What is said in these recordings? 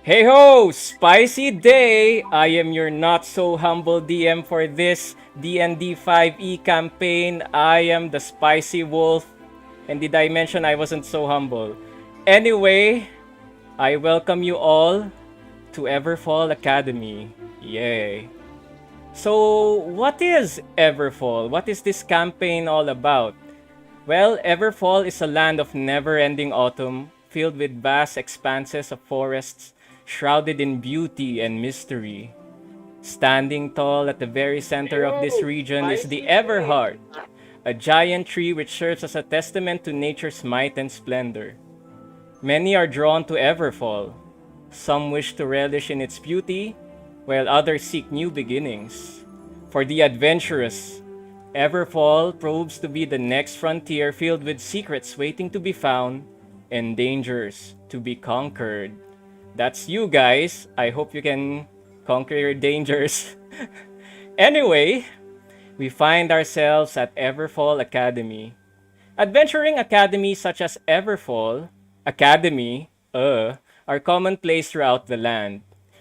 Hey ho! Spicy day! I am your not so humble DM for this D&D 5e campaign. I am the Spicy Wolf. And did I mention I wasn't so humble? Anyway, I welcome you all to Everfall Academy. Yay. So, what is Everfall? What is this campaign all about? Well, Everfall is a land of never-ending autumn, filled with vast expanses of forests, shrouded in beauty and mystery. Standing tall at the very center of this region is the Everheart, a giant tree which serves as a testament to nature's might and splendor. Many are drawn to Everfall. Some wish to relish in its beauty, while others seek new beginnings. For the adventurous, Everfall proves to be the next frontier filled with secrets waiting to be found and dangers to be conquered. That's you guys. I hope you can conquer your dangers. Anyway, we find ourselves at Everfall Academy. Adventuring academies such as Everfall Academy are commonplace throughout the land,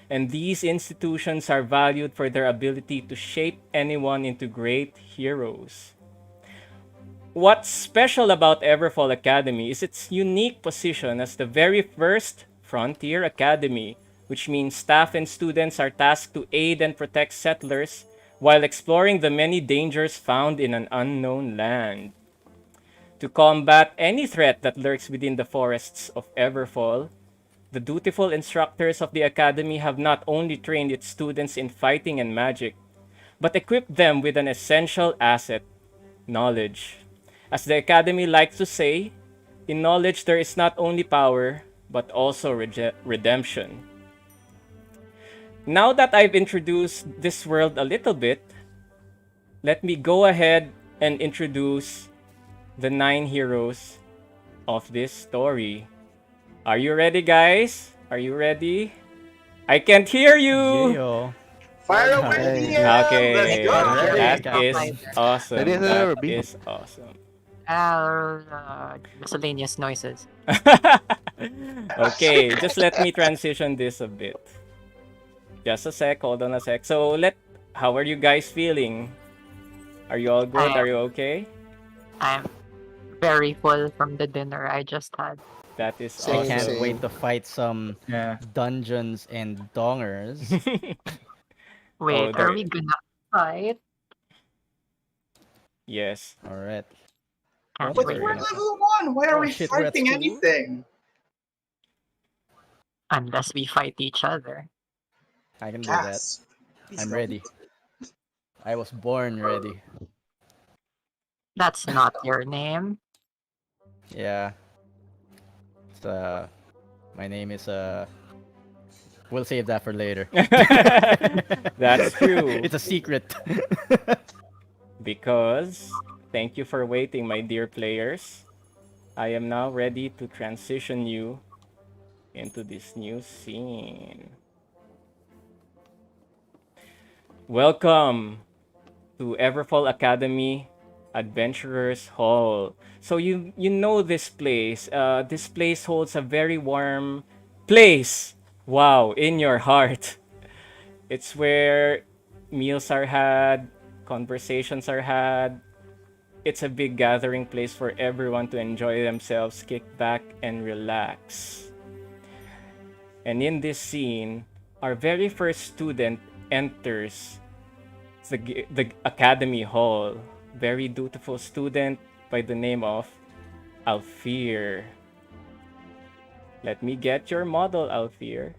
and these institutions are valued for their ability to shape anyone into great heroes. What's special about Everfall Academy is its unique position as the very first frontier academy, which means staff and students are tasked to aid and protect settlers while exploring the many dangers found in an unknown land. To combat any threat that lurks within the forests of Everfall, the dutiful instructors of the academy have not only trained its students in fighting and magic, but equipped them with an essential asset, knowledge. As the academy likes to say, in knowledge there is not only power, but also redemption. Now that I've introduced this world a little bit, let me go ahead and introduce the 9 heroes of this story. Are you ready, guys? Are you ready? I can't hear you! Yo. Fire away, Hey. DM! Okay, Let's go! that Ready. is awesome. Ready as That ever, B. is awesome. Miscellaneous noises. Okay, just let me transition this a bit. Just a sec, hold on a sec. So how are you guys feeling? Are you all good? Are you okay? I'm very full from the dinner I just had. That is I awesome. can't wait to fight some Yeah. dungeons and dongers. Wait, there- are we gonna fight? Yes. Alright. Can't But wait. we're level 1! Why are Oh, we shit, we're at fighting school? anything? Unless we fight each other. I can do that. Yes. Please I'm go. ready. I was born ready. That's not your name. Yeah. It's, my name is we'll save that for later. That's true. It's a secret. Because, thank you for waiting, my dear players. I am now ready to transition you into this new scene. Welcome to Everfall Academy Adventurers Hall. So you know this place. This place holds a very warm place. Wow, in your heart. It's where meals are had, conversations are had. It's a big gathering place for everyone to enjoy themselves, kick back, and relax. And in this scene, our very first student enters the Academy Hall. Very dutiful student by the name of Alfir. Let me get your model, Alfir.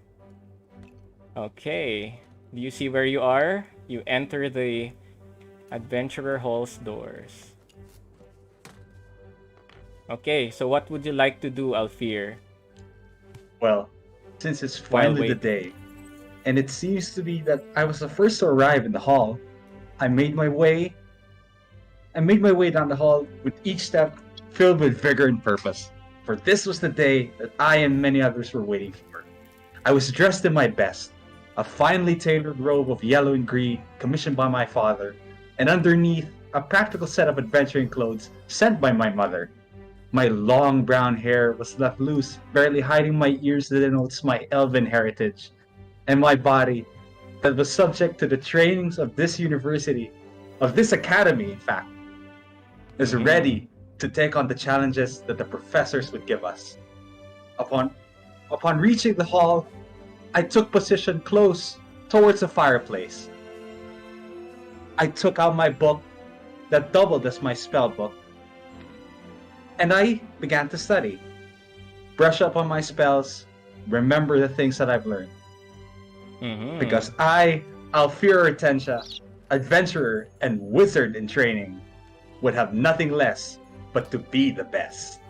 Okay. Do you see where you are? You enter the Adventurer Hall's doors. Okay, so what would you like to do, Alfir? Well, since it's While finally the day, and it seems to be that I was the first to arrive in the hall, I made my way down the hall with each step filled with vigor and purpose. For this was the day that I and many others were waiting for. I was dressed in my best, a finely tailored robe of yellow and green commissioned by my father, and underneath a practical set of adventuring clothes sent by my mother. My long brown hair was left loose, barely hiding my ears that denotes my elven heritage. And my body, that was subject to the trainings of this university, of this academy, in fact, is ready to take on the challenges that the professors would give us. Upon reaching the hall, I took position close towards the fireplace. I took out my book that doubled as my spell book, and I began to study, brush up on my spells, remember the things that I've learned. Because I, Alfira Retentia, adventurer and wizard in training, would have nothing less but to be the best.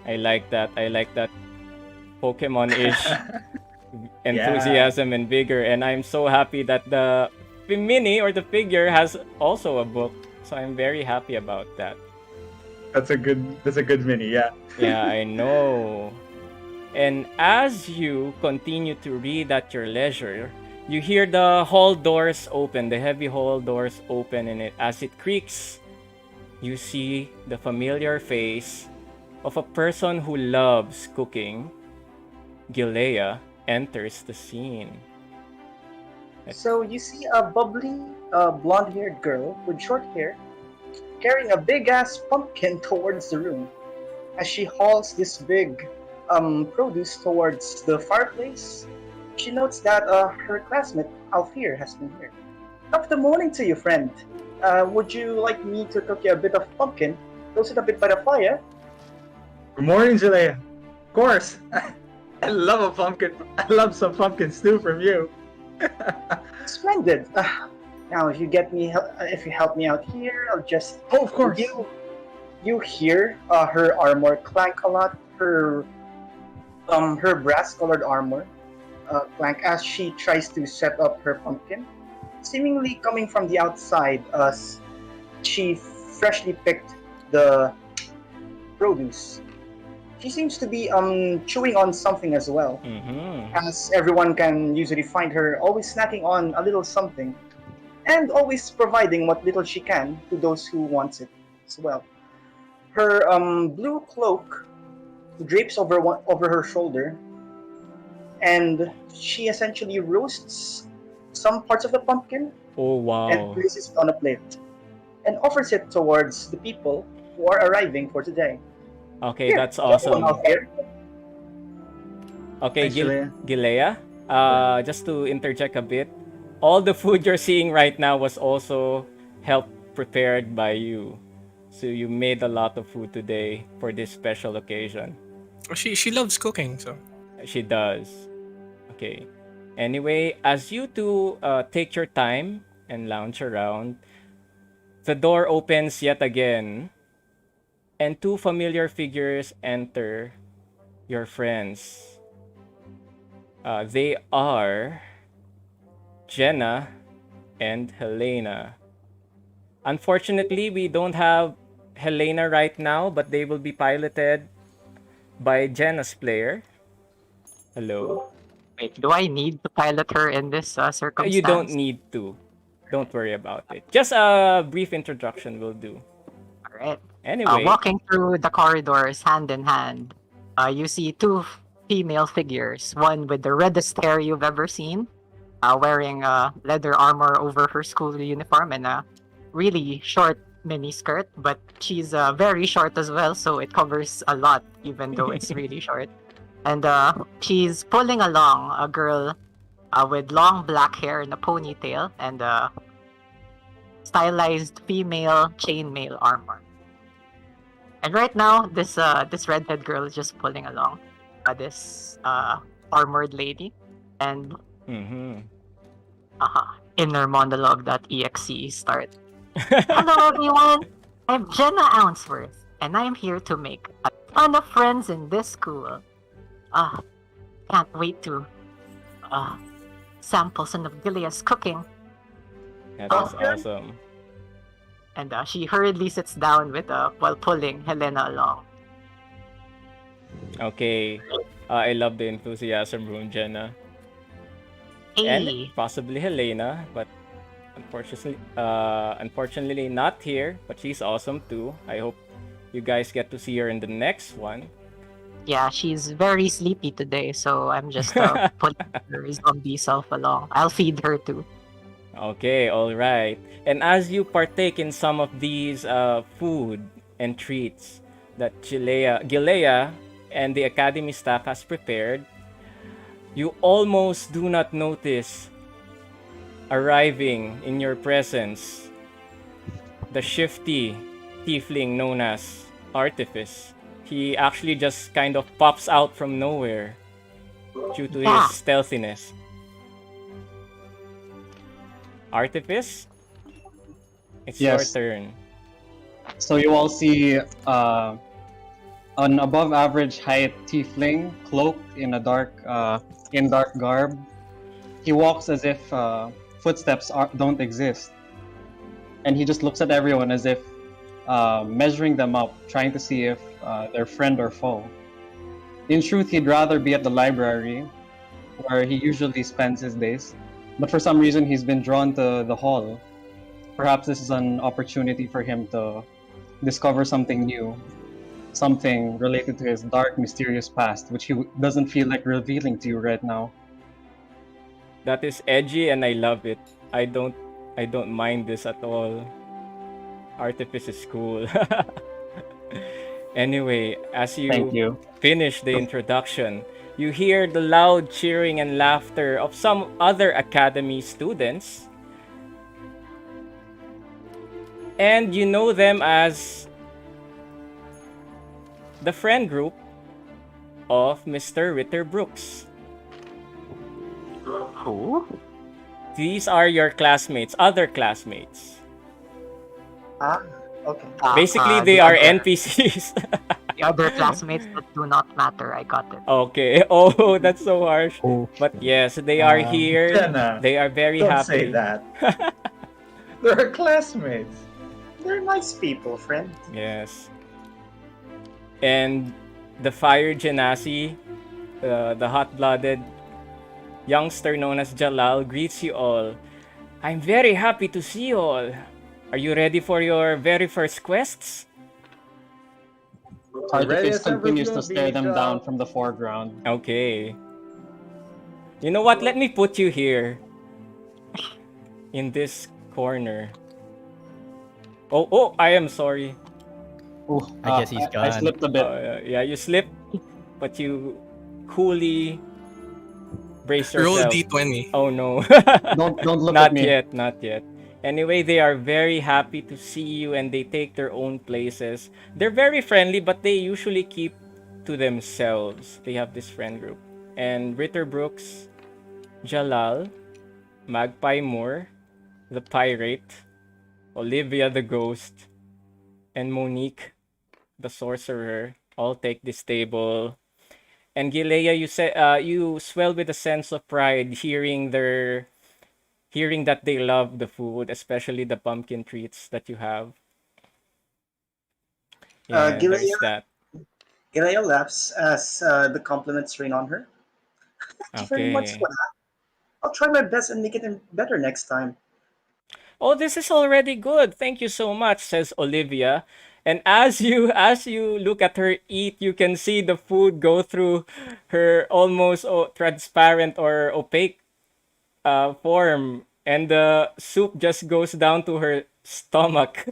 I like that. I like that Pokemon-ish enthusiasm and vigor. And I'm so happy that the mini or the figure has also a book. So I'm very happy about that. That's a good mini, yeah. Yeah, I know. And as you continue to read at your leisure, you hear the hall doors open, the heavy hall doors open, and as it creaks, you see the familiar face of a person who loves cooking. Gilea enters the scene. So you see a bubbly, blonde-haired girl with short hair carrying a big-ass pumpkin towards the room. As she hauls this big produce towards the fireplace, she notes that her classmate Alfir has been here. Top of the morning to you, friend. Would you like me to cook you a bit of pumpkin? Roast it a bit by the fire? Good morning, Jalea. Of course. I love a pumpkin. I love some pumpkin stew from you. Splendid. Now, if you help me out here, I'll just. Oh, of course. You hear her armor clank a lot. Her brass-colored armor clank as she tries to set up her pumpkin. Seemingly coming from the outside, she freshly picked the produce. She seems to be chewing on something as well, as everyone can usually find her always snacking on a little something, and always providing what little she can to those who wants it as well. Her blue cloak drapes over her shoulder, and she essentially roasts some parts of the pumpkin Oh, wow. and places it on a plate and offers it towards the people who are arriving for today. Okay, Here, that's everyone awesome. out here. Okay, Thanks, Gilea, just to interject a bit, all the food you're seeing right now was also helped prepared by you. So you made a lot of food today for this special occasion. She loves cooking, so. She does. Okay. Anyway, as you two take your time and lounge around, the door opens yet again, and two familiar figures enter your friends. They are Jenna and Helena. Unfortunately, we don't have Helena right now, but they will be piloted by Jenna's player. Hello. Wait, do I need to pilot her in this circumstance? You don't need to. Don't worry about it. Just a brief introduction will do. Alright. Anyway, Walking through the corridors hand in hand, you see two female figures. One with the reddest hair you've ever seen, wearing leather armor over her school uniform and a really short mini skirt, but she's very short as well, so it covers a lot, even though it's really short. And she's pulling along a girl with long black hair and a ponytail and stylized female chainmail armor. And right now, this redhead girl is just pulling along this armored lady, and inner monologue.exe start. Hello everyone, I'm Jenna Ouncewurth, and I'm here to make a ton of friends in this school. Can't wait to sample some of Gilea's cooking. that is awesome. And she hurriedly sits down while pulling Helena along. Okay. I love the enthusiasm from Jenna. Hey, And possibly Helena, but unfortunately not here, but she's awesome too. I hope You guys get to see her in the next one. Yeah, she's very sleepy today, so I'm just pulling her zombie self along. I'll feed her too. Okay, all right. And as you partake in some of these food and treats that Gilea and the Academy staff has prepared, you almost do not notice arriving in your presence the shifty tiefling known as Artifice. He actually just kind of pops out from nowhere due to his Yeah. stealthiness. Artifice, it's your Yes. turn. So you all see an above average height tiefling cloaked in a dark garb. He walks as if footsteps don't exist, and he just looks at everyone as if measuring them up, trying to see if they're friend or foe. In truth, he'd rather be at the library, where he usually spends his days, but for some reason he's been drawn to the hall. Perhaps this is an opportunity for him to discover something new, something related to his dark, mysterious past, which he doesn't feel like revealing to you right now. That is edgy and I love it. I don't mind this at all. Artifice is cool. Anyway, as Thank you. finish the introduction, you hear the loud cheering and laughter of some other academy students. And you know them as the friend group of Mr. Ritter Brooks. Who? These are your classmates, other classmates. Ah, okay. Basically, The they are other- NPCs. The other classmates that do not matter. I got it. Okay. Oh, that's so harsh. Oh. But yes, they are here. Jenna, They are very don't happy. say that. They're classmates. They're nice people, friend. Yes. And the fire genasi, the hot-blooded youngster known as Jalal, greets you all. I'm very happy to see you all. Are you ready for your very first quests? Ready Artifice as ever continues to to stare them be, down from the foreground. Okay. You know what? Let me put you here. In this corner. Oh, I am sorry. Ooh, I guess he's I gone. slipped a bit. Yeah, you slip, but you coolly brace Roll yourself. D20. Oh no. Don't look Not at me. yet, not yet. Anyway, they are very happy to see you and they take their own places. They're very friendly, but they usually keep to themselves. They have this friend group. And Ritter Brooks, Jalal, Magpie Moore, the pirate, Olivia the ghost, and Monique, the sorcerer, all take this table. And Gilea, you swell with a sense of pride hearing that they love the food, especially the pumpkin treats that you have. Yeah, Gilea, there's that. Gilea laughs as the compliments rain on her. Thank you very much Okay. for that. I'll try my best and make it better next time. Oh, this is already good. Thank you so much, says Olivia. And as you look at her eat, you can see the food go through her almost transparent or opaque form, and the soup just goes down to her stomach.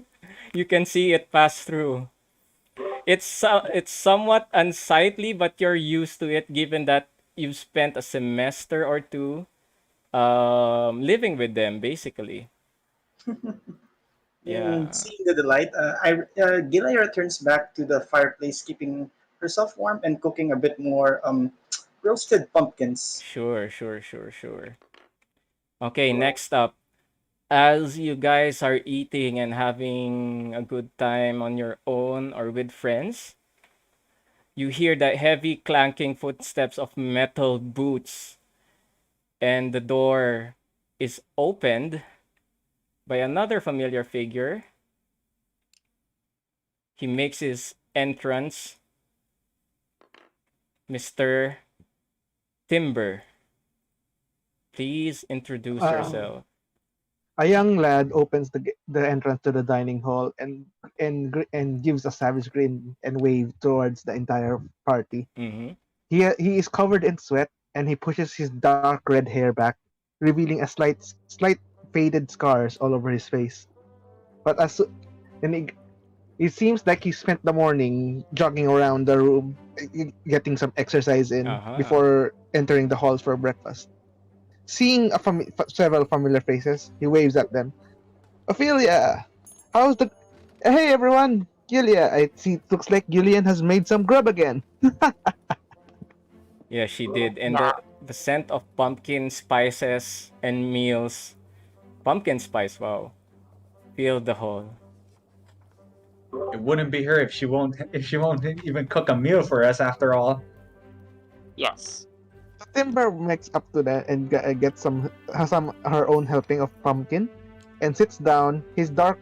You can see it pass through. It's somewhat unsightly, but you're used to it, given that you've spent a semester or two living with them, basically. Yeah. Seeing the delight, Gilea returns back to the fireplace, keeping herself warm and cooking a bit more roasted pumpkins. Sure, sure, sure, sure. Okay, next up. As you guys are eating and having a good time on your own or with friends, you hear the heavy clanking footsteps of metal boots, and the door is opened by another familiar figure. He makes his entrance, Mr. Timber. Please introduce yourself. A young lad opens the entrance to the dining hall and gives a savage grin and wave towards the entire party. Mm-hmm. He is covered in sweat and he pushes his dark red hair back, revealing a slight faded scars all over his face. But and it seems like he spent the morning jogging around the room, getting some exercise in Uh-huh. before entering the halls for breakfast. Seeing several familiar faces, he waves at them. Ophelia, how's the? Hey everyone, Gilia. I see. It looks like Gillian has made some grub again. Yeah, she did. And Yeah. the scent of pumpkin spices and meals. Pumpkin spice, wow. Filled the hall. It wouldn't be her if she won't even cook a meal for us after all. Yes. Timber makes up to that and gets some her own helping of pumpkin, and sits down. His dark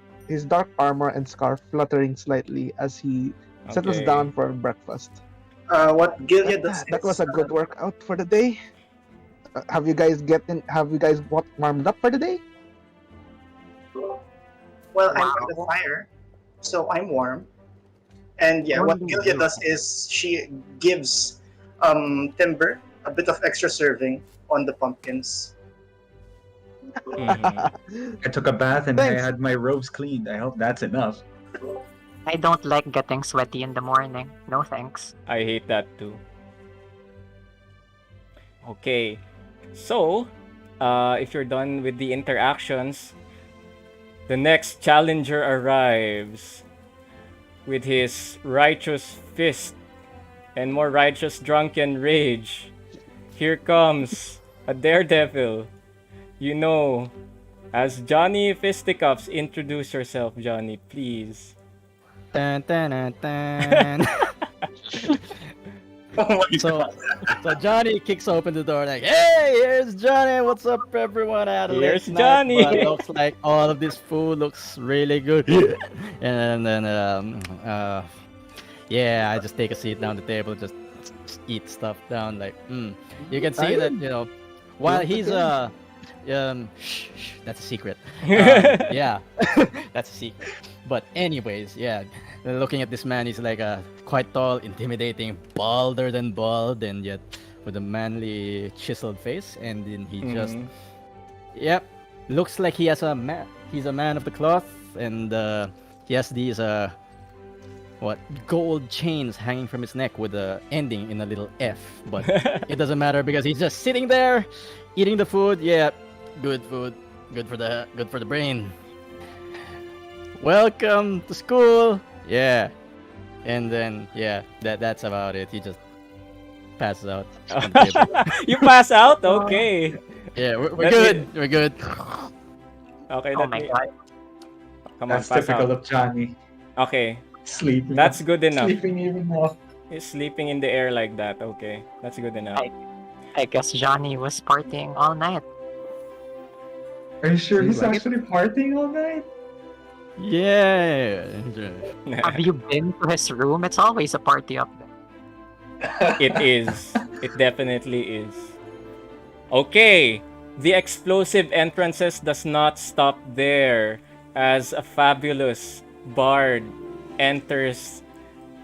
armor and scarf fluttering slightly as he settles Okay. down for breakfast. What Gilead does That was is, a good workout for the day. Have you guys warmed up for the day? well, I'm Wow. by the fire, so I'm warm. And yeah, what Only Gilead you. does is she gives Timber a bit of extra serving on the pumpkins. Mhm. I took a bath and Thanks. I had my robes cleaned. I hope that's enough. I don't like getting sweaty in the morning. No thanks. I hate that too. Okay. So, if you're done with the interactions, the next challenger arrives with his righteous fist and more righteous drunken rage. Here comes a daredevil. You know, as Johnny Fisticuffs. Introduce yourself, Johnny, please. Dun, dun, dun, dun. Oh my So, so Johnny kicks open the door like, "Hey, here's Johnny. What's up, everyone? I had a late Here's night, Johnny." but looks like all of this food looks really good." And then, yeah, I just take a seat down the table, just eat stuff down. Like, you can see that while he's that's a secret. Yeah, that's a secret. But anyways, yeah, looking at this man, he's like quite tall, intimidating, balder than bald, and yet with a manly chiseled face. And then he just, Mhm. yep, looks like he has he's a man of the cloth, and he has these gold chains hanging from his neck with the ending in a little F. But it doesn't matter because he's just sitting there, eating the food. Yeah, good food, good for the brain. Welcome to school. Yeah. And then that's about it. He just passes out on the table. You pass out? Okay. Yeah, we're Let good. me- We're good. Okay, Oh let my me. god. Come on, That's pass typical out. of Johnny. Okay, Sleeping. that's good enough. Sleeping even more. He's sleeping in the air like that. Okay, that's good enough. I guess Johnny was partying all night. Are you sure he's Right. actually partying all night? Yeah. Have you been to his room? It's always a party up there. It is. It definitely is. Okay, the explosive entrances does not stop there, as a fabulous bard enters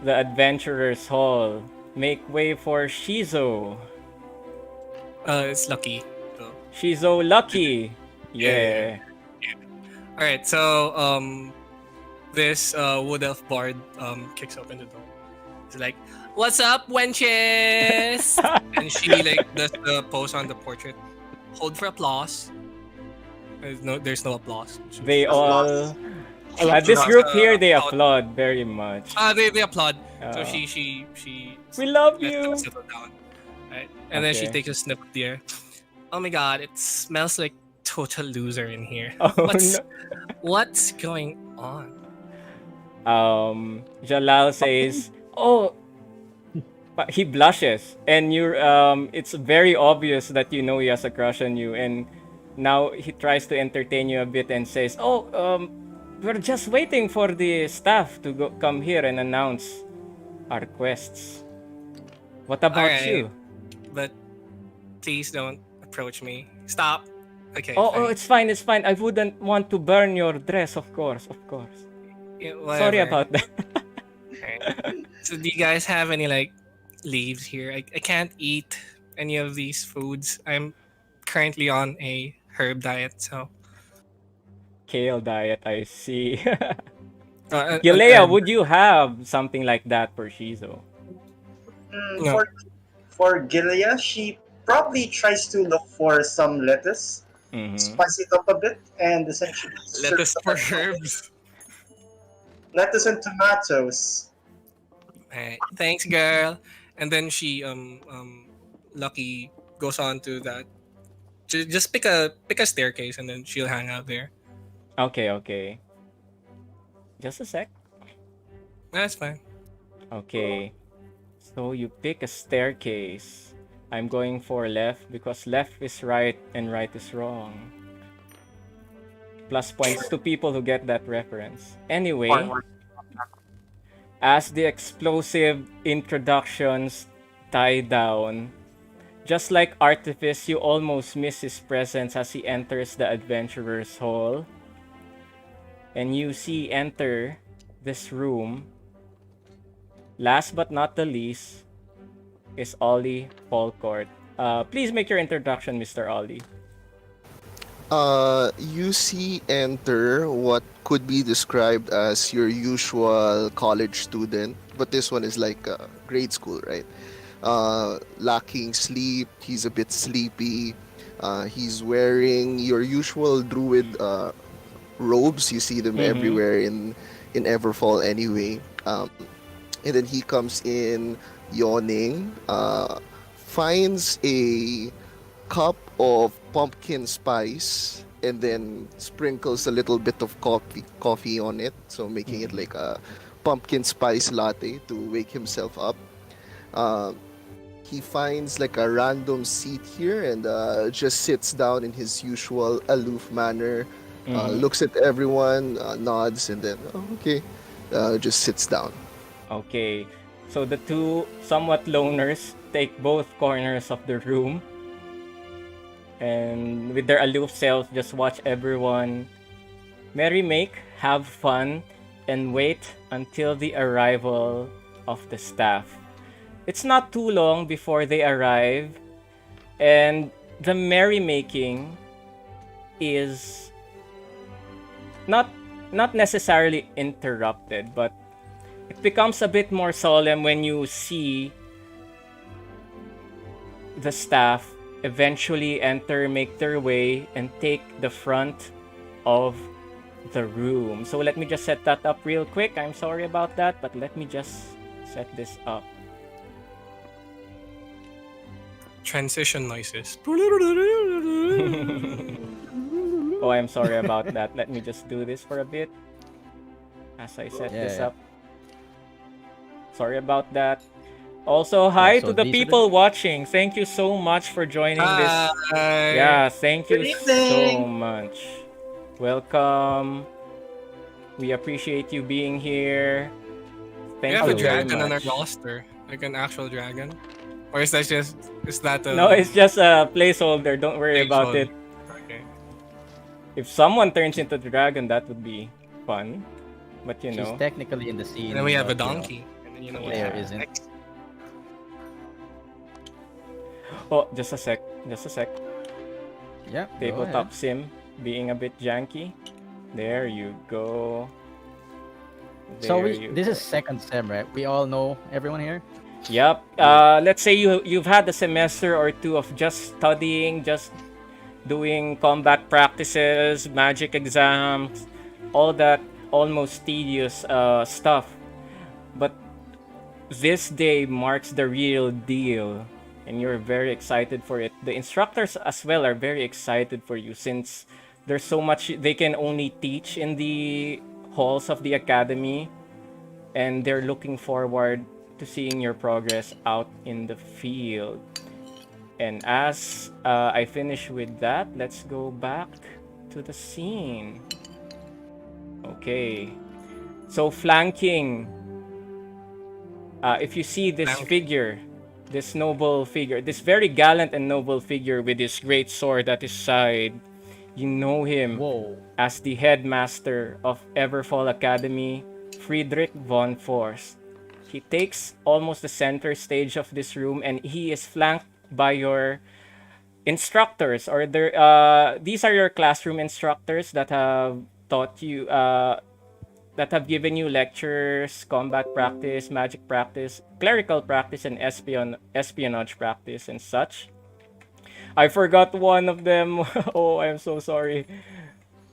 the adventurer's hall. Make way for Shizo. It's lucky. So. Shizo Lucky. Yeah. Yeah. All right. So this wood elf bard kicks open the door. It's like, "What's up, wenches?" And she like does the pose on the portrait. Hold for applause. There's no applause. They all. I This applaud. group here, they Out. applaud very much. They applaud. So Uh, she We love lets them you. settle down. Right? And then she Okay. takes a sniff of the air. Oh my god, it smells like total loser in here. Oh What's no. what's going on? Jalal says, "Oh," but he blushes, and it's very obvious that you know he has a crush on you, and now he tries to entertain you a bit and says, "Oh, we're just waiting for the staff to come here and announce our quests. What about Alright. you?" But please don't approach me. Stop. Okay, Oh, fine. it's fine, it's fine. I wouldn't want to burn your dress, of course, of course. Yeah, Sorry whatever. about that. Alright. So do you guys have any like leaves here? I can't eat any of these foods. I'm currently on a herb diet, so Kale diet, I see. an Gilea, herb. would you have something like that for Shizo? No, For Gilia, she probably tries to look for some lettuce, Mm-hmm. spice it up a bit, and essentially serve lettuce some for as well. herbs. Lettuce and tomatoes. Alright, thanks, girl. And then she Lucky goes on to that. Just pick a staircase, and then she'll hang out there. Okay, okay. Just a sec. That's fine. Okay. So you pick a staircase. I'm going for left because left is right and right is wrong. Plus points to people who get that reference. Anyway, Forward. as the explosive introductions die down, just like Artifice, you almost miss his presence as he enters the adventurer's hall. And you see enter this room. Last but not the least is Ollie Polcourt. Please make your introduction, Mr. Ollie. You see enter what could be described as your usual college student, but this one is like grade school, right? Lacking sleep, he's a bit sleepy. He's wearing your usual druid robes. You see them Mm-hmm. everywhere in Everfall anyway. And then he comes in yawning, finds a cup of pumpkin spice and then sprinkles a little bit of coffee on it, so making it like a pumpkin spice latte to wake himself up. uh, he finds like a random seat here and just sits down in his usual aloof manner, Mm-hmm. looks at everyone, nods, and then okay, just sits down. Okay. So the two somewhat loners take both corners of the room and with their aloof selves just watch everyone merry make, have fun, and wait until the arrival of the staff. It's not too long before they arrive, and the merrymaking is not not necessarily interrupted, but it becomes a bit more solemn when you see the staff eventually enter, make their way, and take the front of the room. So let me just set that up real quick. I'm sorry about that, but let me just set this up. Transition noises. Oh, I'm sorry about that. Let me just do this for a bit as I set this Yeah. up. Sorry about that. Also, hi so to the these are the- people watching. Thank you so much for joining this. Hi. Yeah, thank you Good so evening. much. Welcome. We appreciate you being here. We Thank have you a very dragon on our much. roster, like an actual dragon, or is that just is that a No, it's just a placeholder. Don't worry about placeholder? it. Okay. If someone turns into the dragon, that would be fun. But you She's know, technically in the scene. And then we have a but, donkey, and then you know what Player Yeah. isn't. next. oh, just a sec. Just a sec. Yeah. go Tabletop ahead. sim being a bit janky. There you go. So There you this go. is second sem, right? We all know everyone here. Yep. Let's say you've had a semester or two of just studying, just doing combat practices, magic exams, all that almost tedious stuff. But this day marks the real deal, and you're very excited for it. The instructors as well are very excited for you since there's so much they can only teach in the halls of the academy, and they're looking forward to seeing your progress out in the field. And as I finish with that, let's go back to the scene. Okay. So flanking. If you see this Flanking. figure, this noble figure, this very gallant and noble figure with his great sword at his side, You know him Whoa. as the headmaster of Everfall Academy, Friedrich von Forst. He takes almost the center stage of this room, and he is flanked by your instructors, or these are your classroom instructors that have taught you, that have given you lectures, combat practice, magic practice, clerical practice, and espionage practice and such. I forgot one of them. Oh, I'm so sorry.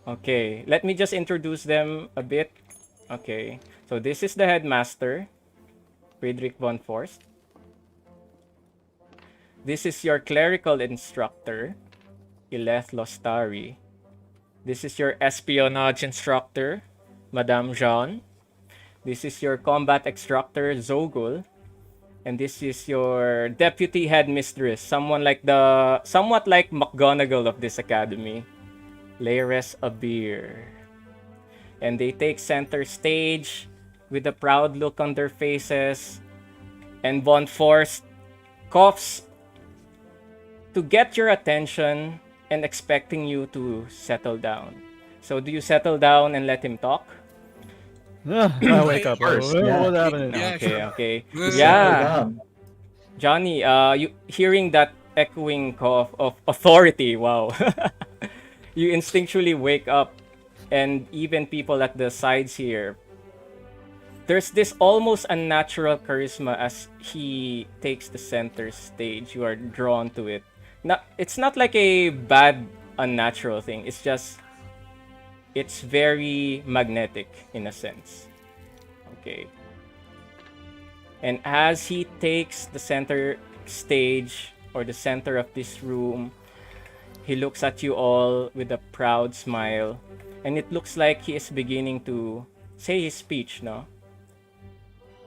Okay, let me just introduce them a bit. Okay, so this is the headmaster, Friedrich von Forst. This is your clerical instructor, Ileth Lostari. This is your espionage instructor, Madame Jean. This is your combat instructor, Zogul. And this is your deputy headmistress, somewhat like McGonagall of this academy, Lares Abir. And they take center stage with a proud look on their faces. And Von Forst coughs to get your attention and expecting you to settle down. So do you settle down and let him talk? I wake up. First, What yeah. happened? Yeah, Okay, sure. okay. Good. Yeah. Johnny, you hearing that echoing cough of authority, wow. You instinctually wake up, and even people at the sides here, there's this almost unnatural charisma as he takes the center stage. You are drawn to it. It's not like a bad unnatural thing. It's very magnetic in a sense. Okay. And as he takes the center stage, or the center of this room, he looks at you all with a proud smile. And it looks like he is beginning to say his speech, no?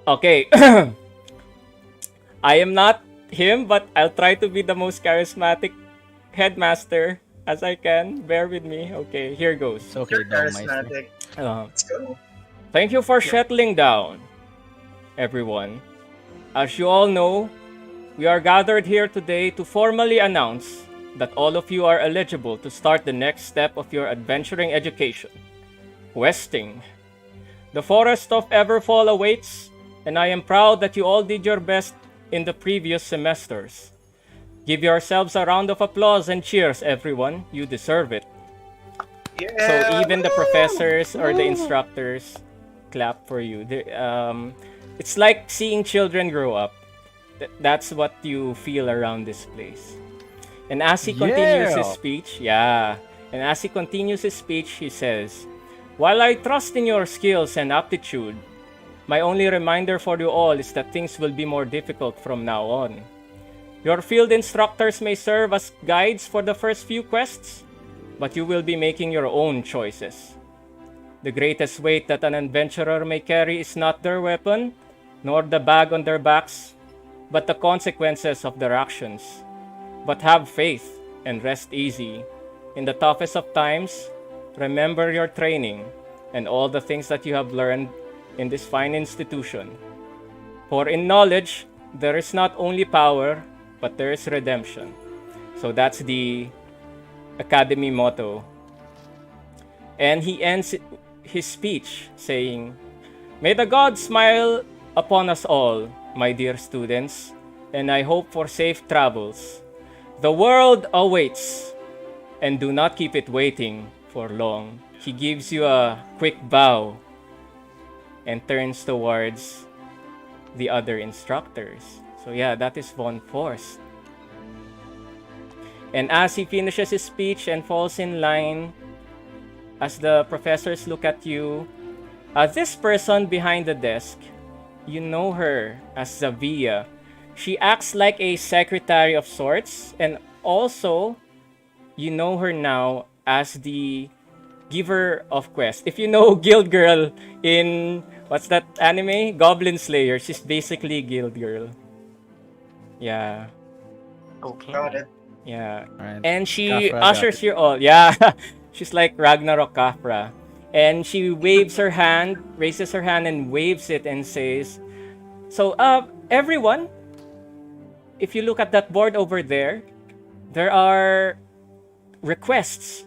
Okay. I am not him, but I'll try to be the most charismatic headmaster as I can. Bear with me. Okay, here goes. It's okay, Maestro. Charismatic. Let's go. Thank you for settling down, everyone. As you all know, we are gathered here today to formally announce that all of you are eligible to start the next step of your adventuring education, questing. The forest of Everfall awaits, and I am proud that you all did your best in the previous semesters. Give yourselves a round of applause and cheers, everyone. You deserve it. Yeah. So even the professors or the instructors clap for you. It's like seeing children grow up. That's what you feel around this place. And as he continues his speech, he says, "While I trust in your skills and aptitude, my only reminder for you all is that things will be more difficult from now on. Your field instructors may serve as guides for the first few quests, but you will be making your own choices. The greatest weight that an adventurer may carry is not their weapon, nor the bag on their backs, but the consequences of their actions. But have faith and rest easy. In the toughest of times, remember your training and all the things that you have learned in this fine institution. For in knowledge, there is not only power, but there is redemption." So that's the Academy motto. And he ends his speech saying, "May the gods smile upon us all, my dear students, and I hope for safe travels. The world awaits, and do not keep it waiting for long." He gives you a quick bow and turns towards the other instructors. So yeah, that is Von Forst. And as he finishes his speech and falls in line, as the professors look at you, this person behind the desk, you know her as Zavia. She acts like a secretary of sorts, and also you know her now as the giver of quests. If you know Guild Girl in, what's that anime? Goblin Slayer. She's basically Guild Girl. Yeah. Okay. Got it. Yeah. Alright. And she Kafra got ushers it. you all. Yeah. She's like Ragnarok Kafra. And she waves her hand, raises her hand and waves it and says, "So, everyone, if you look at that board over there, there are requests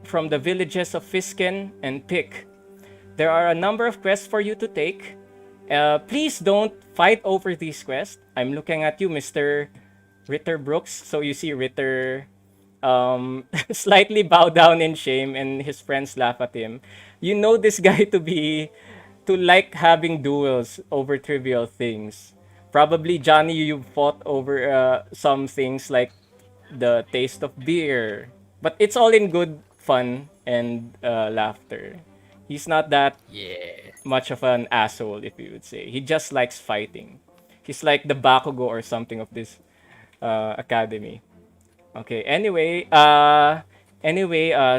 from the villages of Fisken and Pick. There are a number of quests for you to take. Please don't fight over these quests. I'm looking at you, Mr. Ritter Brooks. So you see Ritter slightly bow down in shame, and his friends laugh at him. You know this guy to like having duels over trivial things. Probably, Johnny, you fought over some things like the taste of beer. But it's all in good fun and laughter. He's not that Yeah. much of an asshole, if you would say. He just likes fighting. He's like the Bakugo or something of this academy. Okay. Anyway,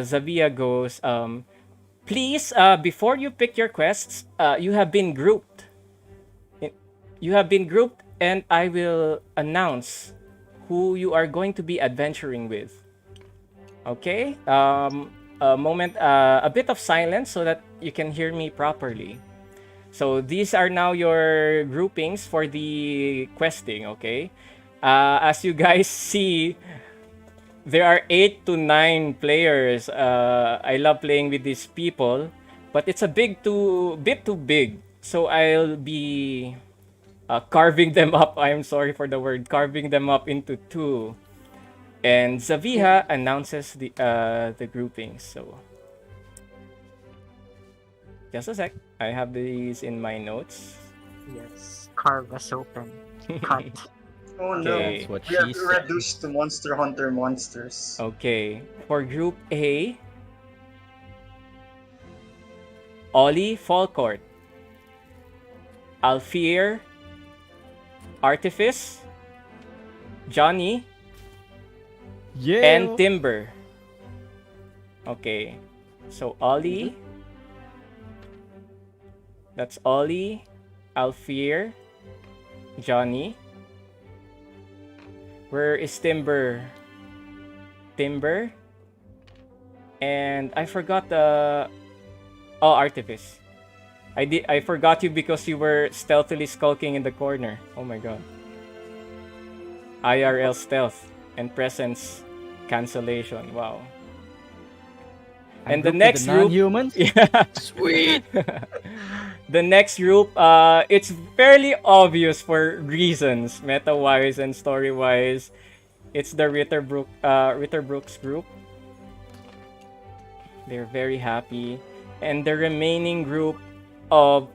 Zavia goes. Please, before you pick your quests, you have been grouped. You have been grouped, and I will announce who you are going to be adventuring with. Okay. A moment, a bit of silence so that you can hear me properly. So these are now your groupings for the questing. Okay. As you guys see, there are 8 to 9 players. I love playing with these people, but it's a bit too big. So I'll be carving them up. I'm sorry for the word, carving them up into 2. And Zaviha announces the groupings. So just a sec. I have these in my notes. Yes. Carve us open. Cut. Oh Okay. That's what no, we are she said. reduced to Monster Hunter monsters. Okay. For Group A, Ollie Falcourt, Alfir, Artifice, Johnny, Yeah. and Timber. Okay. So Ollie. That's Ollie, Alfir, Johnny. Where is Timber? Timber. And I forgot the Artifice. I forgot you because you were stealthily skulking in the corner. Oh my god. IRL stealth and presence cancellation. Wow. And the next group, non-humans. yeah, Sweet. the next group, it's fairly obvious for reasons, meta-wise and story-wise. It's the Ritter Brooks group. They're very happy. And the remaining group of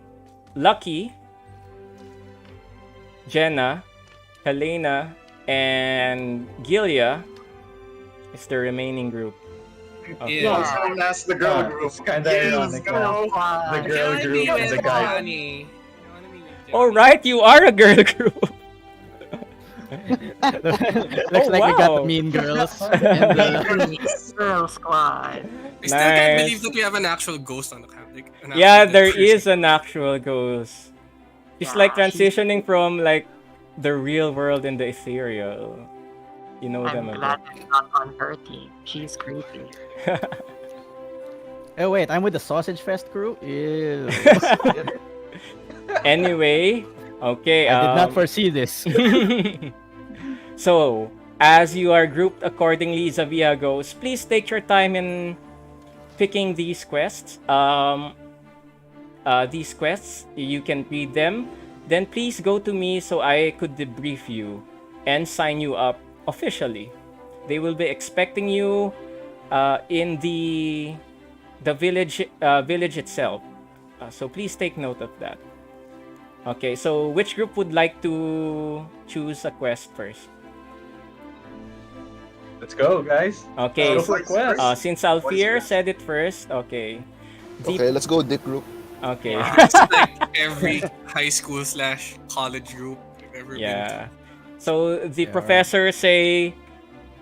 Lucky, Jenna, Helena, and Gilia is the remaining group. Okay. Yeah. Also known as the girl group. It's kind of Yes, ironic. girl. The You girl wanna group be and with the guy. Johnny. You wanna be with Johnny. All right, you are a girl group. Looks like we got wow. the mean girls. And Girl squad. I still can't Nice. believe that we have an actual ghost on the camp. Like, an Yeah, actual there person. is an actual ghost. It's like Yeah, she's- transitioning from like the real world and the ethereal. You know them I'm a glad bit. I'm not on her team. She's creepy. oh wait, I'm with the Sausage Fest crew. Ew. Anyway, okay. I did not foresee this. So, as you are grouped accordingly, Zavia goes, please take your time in picking these quests. These quests, you can read them. Then please go to me so I could debrief you and sign you up officially. They will be expecting you in the village itself. So please take note of that. Okay, so which group would like to choose a quest first? Let's go, guys. Okay, Go for quest. since Alfir What's said it first, okay. Deep, Okay, let's go, Dick Group. okay. It's like every high school / college group I've ever been Yeah. So the Yeah,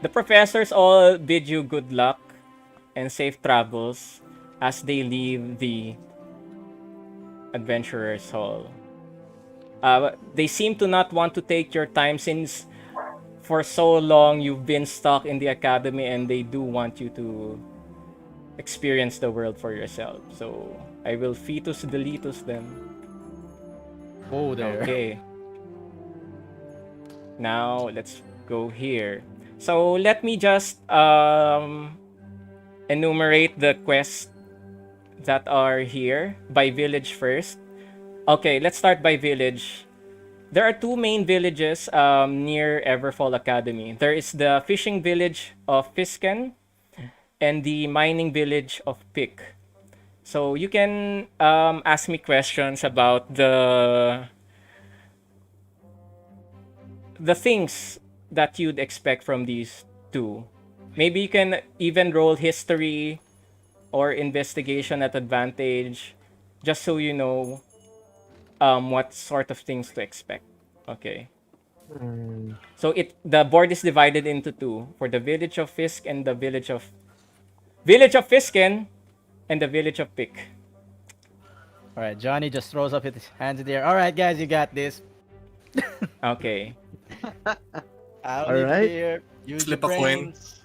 the professors all bid you good luck and safe travels as they leave the adventurers hall. They seem to not want to take your time since for so long you've been stuck in the academy, and they do want you to experience the world for yourself. So I will fetus deletus them. Oh, there. Okay. Now let's go here. So let me just enumerate the quests that are here by village first. Okay, let's start by village. There are two main villages near Everfall Academy. There is the fishing village of Fisken and the mining village of Pick. So you can ask me questions about the things that you'd expect from these two. Maybe you can even roll history or investigation at advantage, just so you know what sort of things to expect. Okay. Mm, So the board is divided into two for the village of Fisk and the village of Fisken and the village of Pick. All right, Johnny just throws up his hands in the air. All right, guys, you got this. Okay. I'll All leave right. here. Use Flip your a coin. brains.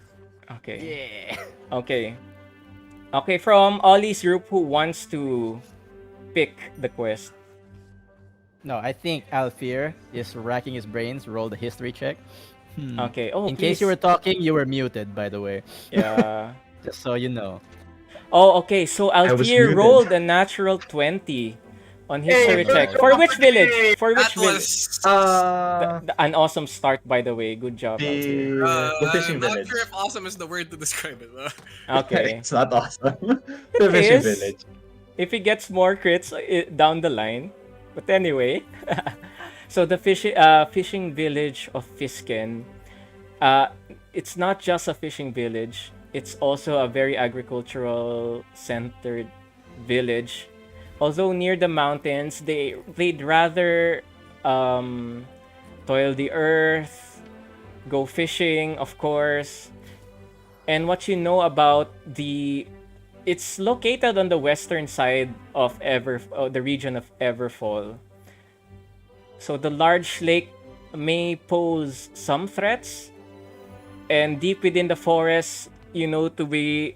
Okay. Yeah. Okay. Okay, from Ollie's group, who wants to pick the quest? No, I think Alfir is racking his brains. Roll the history check. Okay. Oh, In please. case you were talking, you were muted, by the way. Yeah. Just so you know. Oh, okay. So was Alfir muted. rolled a natural 20 on history Hey, check. hey, For which village? For which That village? was. An awesome start, by the way. Good job, Alfir. The fishing I'm not village. sure if awesome is the word to describe it. Okay. It's not awesome. The fishing is. village. If he gets more crits down the line. But anyway. So the fishing village of Fisken, it's not just a fishing village. It's also a very agricultural centered village. Although near the mountains, they'd rather toil the earth, go fishing, of course. And what you know about it's located on the western side of the region of Everfall. So the large lake may pose some threats, and deep within the forest, to be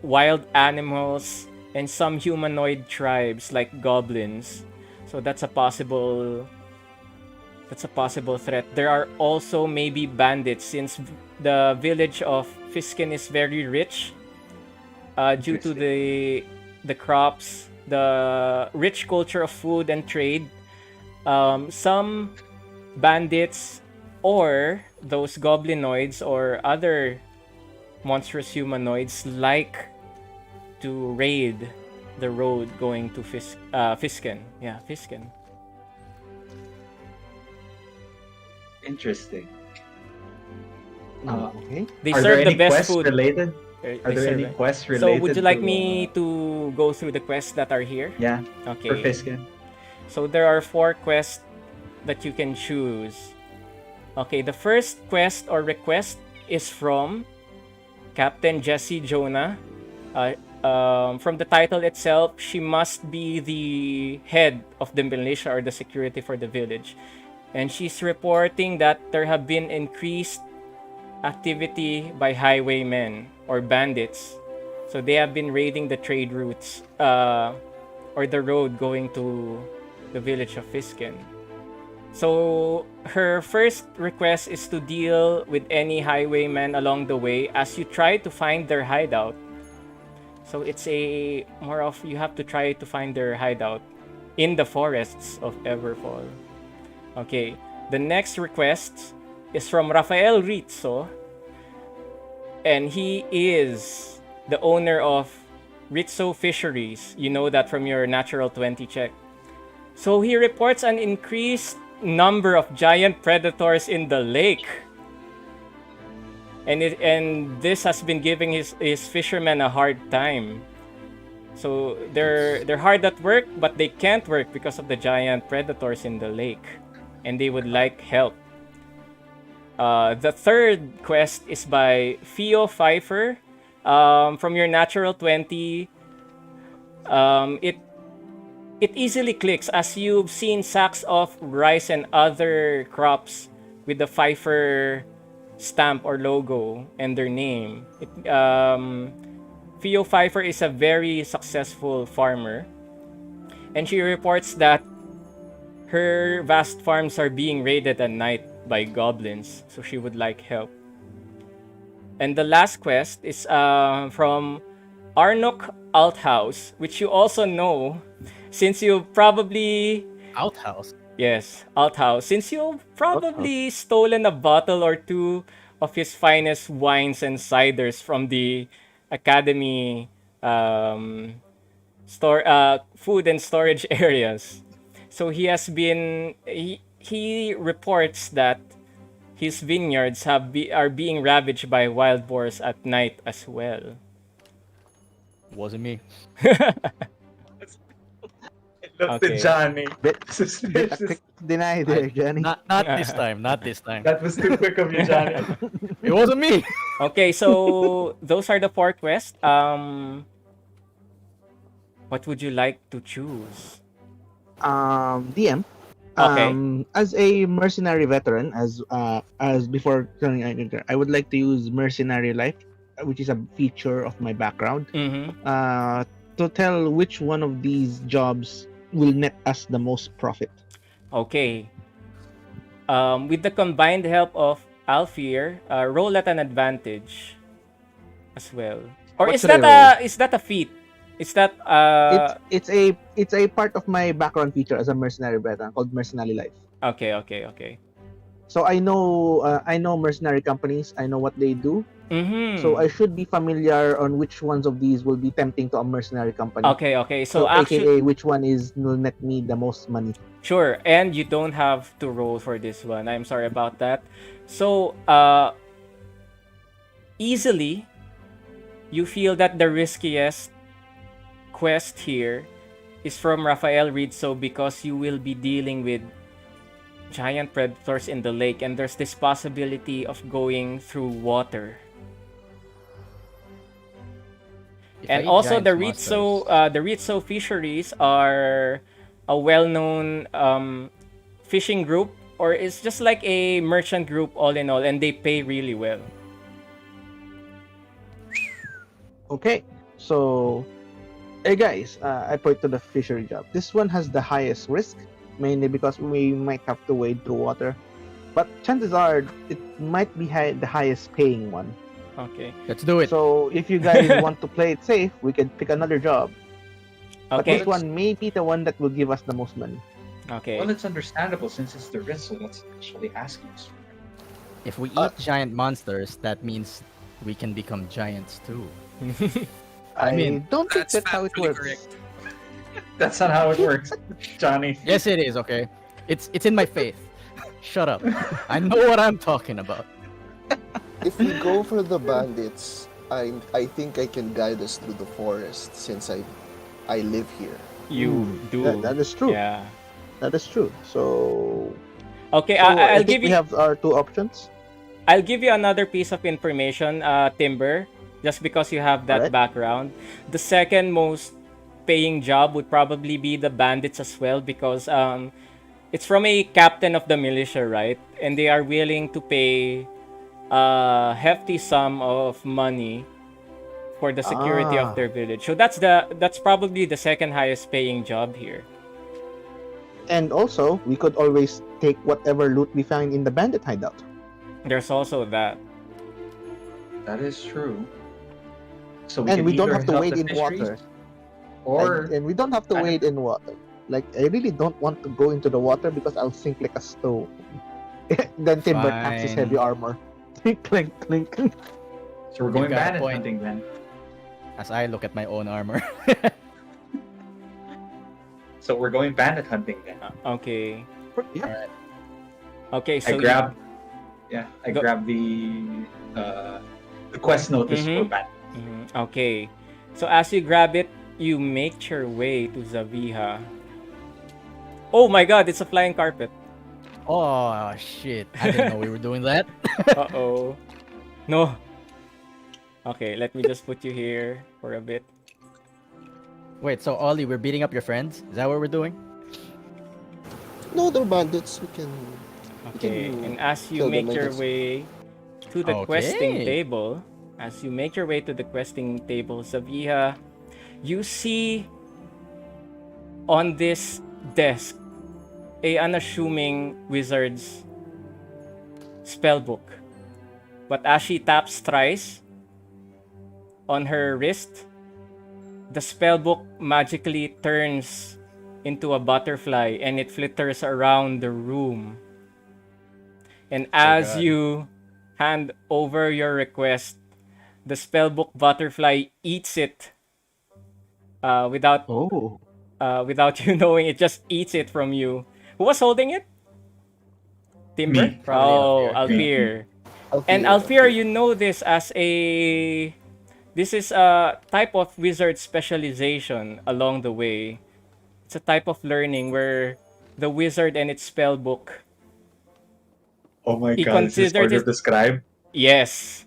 wild animals and some humanoid tribes like goblins. So that's a possible threat. There are also maybe bandits, since the village of Fisken is very rich due to the crops, the rich culture of food and trade. Some bandits or those goblinoids or other monstrous humanoids like to raid the road going to Fisken. Yeah, Fisken. Interesting. Okay. They Are serve there the any best quests food. related? They Are there serve any it. quests So related? would you like to, me to go through the quests that are here? Yeah. Okay. For Fisken. So there are 4 quests that you can choose. Okay, the first quest or request is from Captain Jessie Jonah. From the title itself, she must be the head of the militia or the security for the village. And she's reporting that there have been increased activity by highwaymen or bandits. So they have been raiding the trade routes or the road going to the village of Fisken. So her first request is to deal with any highwaymen along the way as you try to find their hideout. So it's more of you have to try to find their hideout in the forests of Everfall. Okay, the next request is from Rafael Rizzo, and he is the owner of Rizzo Fisheries. You know that from your natural 20 check. So he reports an increased number of giant predators in the lake. And this has been giving his fishermen a hard time. So they're hard at work, but they can't work because of the giant predators in the lake, and they would like help. The third quest is by Theo Pfeiffer. From your natural 20, it easily clicks as you've seen sacks of rice and other crops with the Pfeiffer stamp or logo and their name. Theo Pfeiffer is a very successful farmer, and she reports that her vast farms are being raided at night by goblins, so she would like help. And the last quest is from Arnok Althouse, which you also know, since you probably Outhouse. yes, Althouse, since you've Outhouse. probably stolen a bottle or two of his finest wines and ciders from the Academy food and storage areas. So he reports that his vineyards are being ravaged by wild boars at night as well. Wasn't me. It looked at Okay. Johnny. Bit a Suspicious. quick deny there, Johnny. Not this time. Not this time. That was too quick of you, Johnny. It wasn't me. Okay, so those are the 4 quests. What would you like to choose? DM. Okay. As a mercenary veteran, as before turning Islander, I would like to use mercenary life, which is a feature of my background. Mm-hmm. To tell which one of these jobs will net us the most profit. Okay. With the combined help of Alfir, roll at an advantage as well. Or What is should I that a feat? Is that It's a part of my background feature as a mercenary veteran called mercenary life. okay. So I know mercenary companies. I know what they do. Mm-hmm. So I should be familiar on which ones of these will be tempting to a mercenary company. Okay. So So actually, AKA which one will net me the most money. sure, and you don't have to roll for this one. I'm sorry about that. So, easily, you feel that the riskiest quest here is from Rafael Rizzo because you will be dealing with giant predators in the lake, and there's this possibility of going through water. If I And eat also giant monsters- the Rizzo fisheries are a well-known fishing group, or it's just like a merchant group all in all, and they pay really well. Okay, so hey guys, I point to the fishery job. This one has the highest risk, mainly because we might have to wade through water. But chances are it might be the highest paying one. Okay. Let's do it. So if you guys want to play it safe, we can pick another job. But Okay. this one may be the one that will give us the most money. Okay. Well, it's understandable since it's the risk, so that's actually asking us. If we eat giant monsters, that means we can become giants too. I mean, don't think That's that's how it factually works. correct. That's not how it works, Johnny. Yes, it is. Okay, it's in my faith. Shut up. I know what I'm talking about. If we go for the bandits, I think I can guide us through the forest since I live here. You do. That is true. Yeah. That is true. So, Okay, so I I'll think give we you have our 2 options. I'll give you another piece of information, Timber, just because you have that Alright. background. The second most paying job would probably be the bandits as well, because it's from a captain of the militia, right? And they are willing to pay a hefty sum of money for the security Ah. of their village. So that's probably the second highest paying job here. And also, we could always take whatever loot we find in the bandit hideout. There's also that. That is true. So And can we don't either have to help wade the in fisheries, water. or And we don't have to kind of- wade in water. Like, I really don't want to go into the water because I'll sink like a stone. Then Timber acts his Fine. heavy armor. Clink, clink, clink. so we're going got a bandit point. hunting then. As I look at my own armor. So we're going bandit hunting then. Okay. Yeah. Okay, so I grab Go- the quest notice Mhm. for bandit. Okay. So as you grab it, you make your way to Zaviha. Oh my god, it's a flying carpet. Oh shit! I didn't know we were doing that. Uh-oh. No. Okay, let me just put you here for a bit. Wait, so Ollie, we're beating up your friends? Is that what we're doing? No, they're bandits. We can. Okay, can and as you kill them, make I your guess. way to the questing Okay. table, Zaviha, you see on this desk a unassuming wizard's spellbook. But as she taps thrice on her wrist, the spellbook magically turns into a butterfly and it flitters around the room. And as God. you hand over your request, the spellbook butterfly eats it without Oh. without you knowing. It just eats it from you. Who was holding it? Timber? Me. Probably Oh, Alfir. Me. Alfir. And Alfir, Alfir, Alfir. you know this as a... This is a type of wizard specialization along the way. It's a type of learning where the wizard and its spell book, Oh my he god, is this considered order it... prescribed? Yes.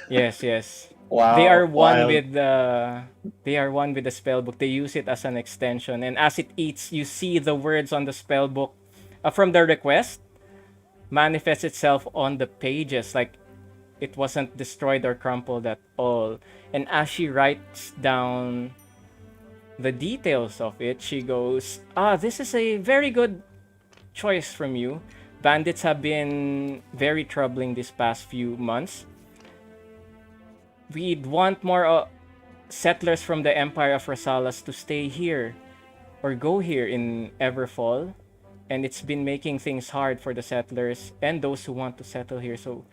Yes, yes. They are Wow, one wild. with the... They are one with the spell book. They use it as an extension. And as it eats, you see the words on the spell book from the request manifest itself on the pages. Like it wasn't destroyed or crumpled at all. And as she writes down the details of it, she goes, this is a very good choice from you. Bandits have been very troubling this past few months. We'd want more settlers from the Empire of Rasalas to stay here or go here in Everfall. And it's been making things hard for the settlers and those who want to settle here. So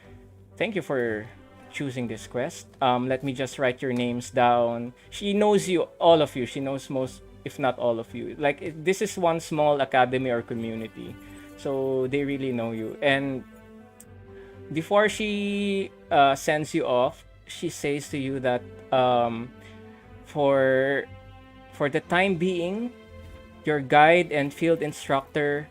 thank you for choosing this quest. Let me just write your names down. She knows you, all of you. She knows most, if not all of you. Like, this is one small academy or community. So they really know you. And before she sends you off, she says to you that for the time being, your guide and field instructor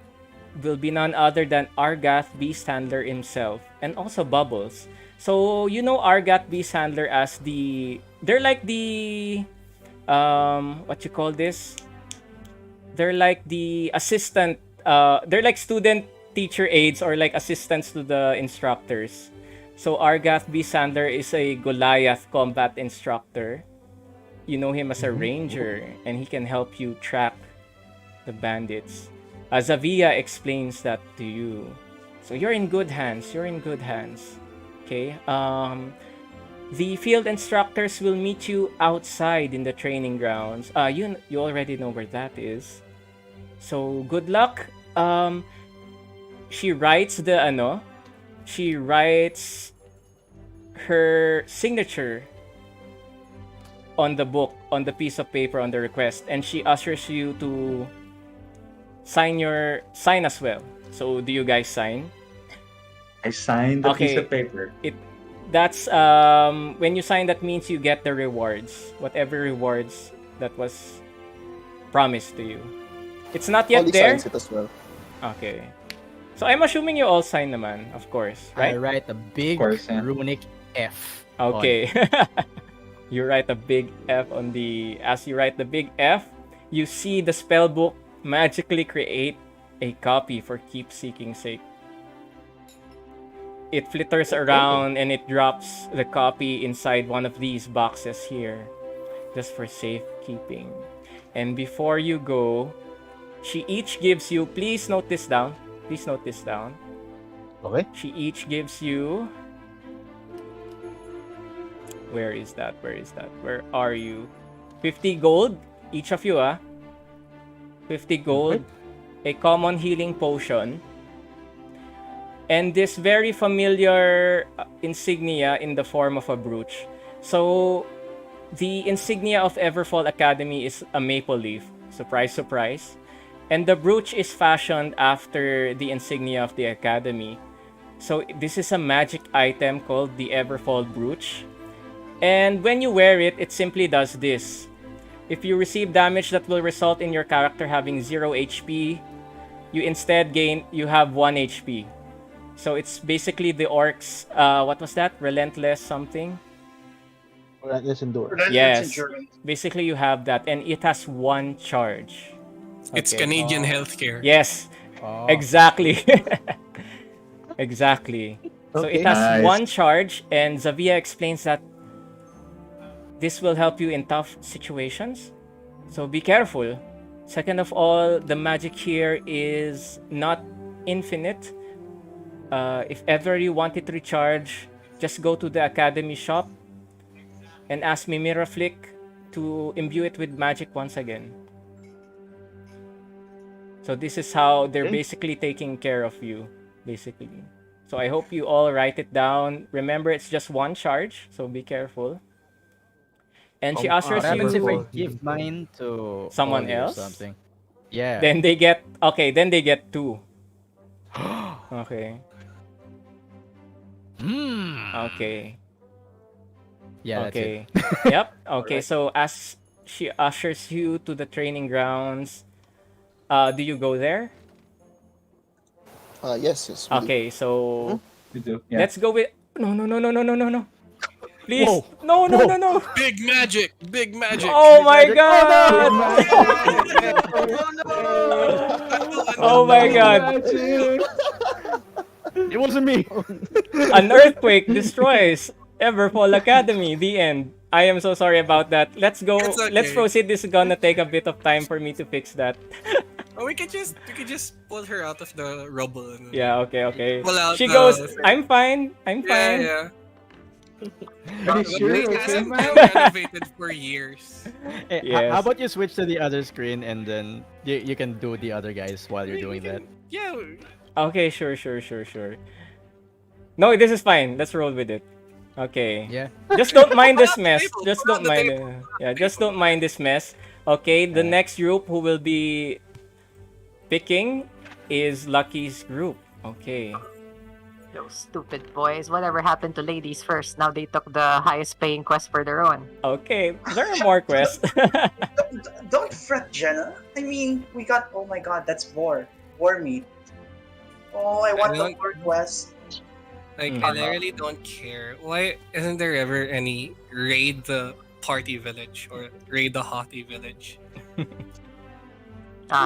will be none other than Argath Beast Handler himself, and also Bubbles. So you know Argath Beast Handler as the... They're like the... what you call this? They're like the assistant... they're like student teacher aides or like assistants to the instructors. So Argath Beast Handler is a Goliath combat instructor. You know him as a ranger, and he can help you track the bandits. Zavia explains that to you. So you're in good hands. You're in good hands. Okay. The field instructors will meet you outside in the training grounds. You already know where that is. So good luck. She writes the She writes her signature on the book, on the piece of paper, on the request, and she ushers you to sign as well. So do you guys sign? I signed the piece Okay. of paper. That's when you sign, that means you get the rewards, whatever rewards that was promised to you. It's not yet Holly there. signs it as well. Okay. So I'm assuming you all sign naman, of course, I right? write a big course, yeah. runic F. on Okay. You write a big F on the... As you write the big F, you see the spell book magically create a copy for keep-seeking sake. It flitters around and it drops the copy inside one of these boxes here, just for safekeeping. And before you go, she each gives you... Please note this down. Please note this down. Okay. She each gives you... Where is that? Where is that? Where are you? 50 gold, each of you, 50 gold, a common healing potion, and this very familiar insignia in the form of a brooch. So, the insignia of Everfall Academy is a maple leaf. Surprise, surprise. And the brooch is fashioned after the insignia of the Academy. So, this is a magic item called the Everfall brooch. And when you wear it, it simply does this. If you receive damage that will result in your character having 0 HP, you have 1 HP. So it's basically the orcs, what was that? Relentless something? Relentless endure. Relentless Yes. endurance. Basically you have that, and it has 1 charge. It's Okay. Canadian healthcare. Yes, Oh. exactly. Exactly. So it Okay. has Nice. 1 charge, and Zavia explains that this will help you in tough situations. So be careful. Second of all, the magic here is not infinite. If ever you want it to recharge, just go to the academy shop and ask Mimira Flick to imbue it with magic once again. So this is how they're Okay. basically taking care of you, basically. So I hope you all write it down. Remember, it's just one charge, so be careful. And she What ushers happens if I you give mine to someone Ollie or else. something? Yeah. Then they get Then they get 2. Okay. Okay. Yeah, that's it. Okay. Yep. Okay. So as she ushers you to the training grounds, do you go there? Yes, yes. We do. Okay. So You do. Yeah. let's go with. No, no, no, no, no, no, no, no. Please. Whoa. No, no, no, no. Big magic! Big magic! Oh my god. Oh my god. It wasn't me. An earthquake destroys Everfall Academy. The end. I am so sorry about that. Let's go. It's okay. Let's proceed. This is gonna take a bit of time for me to fix that. Oh, we could just pull her out of the rubble. And Yeah, okay, okay. Pull out She the goes, thing. I'm fine. I'm Yeah, fine. yeah. Are you The sure? place Okay, hasn't man. been renovated for years. Yes. How about you switch to the other screen and then you can do the other guys while you're doing that? Yeah. Okay, sure. No, this is fine. Let's roll with it. Okay. Yeah. Just don't mind this mess. Table, Just put on don't the mind it. table. Yeah, just don't mind this mess. Okay, the next group who will be picking is Lucky's group. Okay. Those stupid boys. Whatever happened to ladies first? Now they took the highest paying quest for their own. Okay, there are more quests. Don't fret, Jenna. I mean, we got. Oh my god, that's boar. Boar meat. Oh, I want the don't- boar quest. Like, Mm. I literally don't care. Why isn't there ever any raid the party village or raid the hottie village?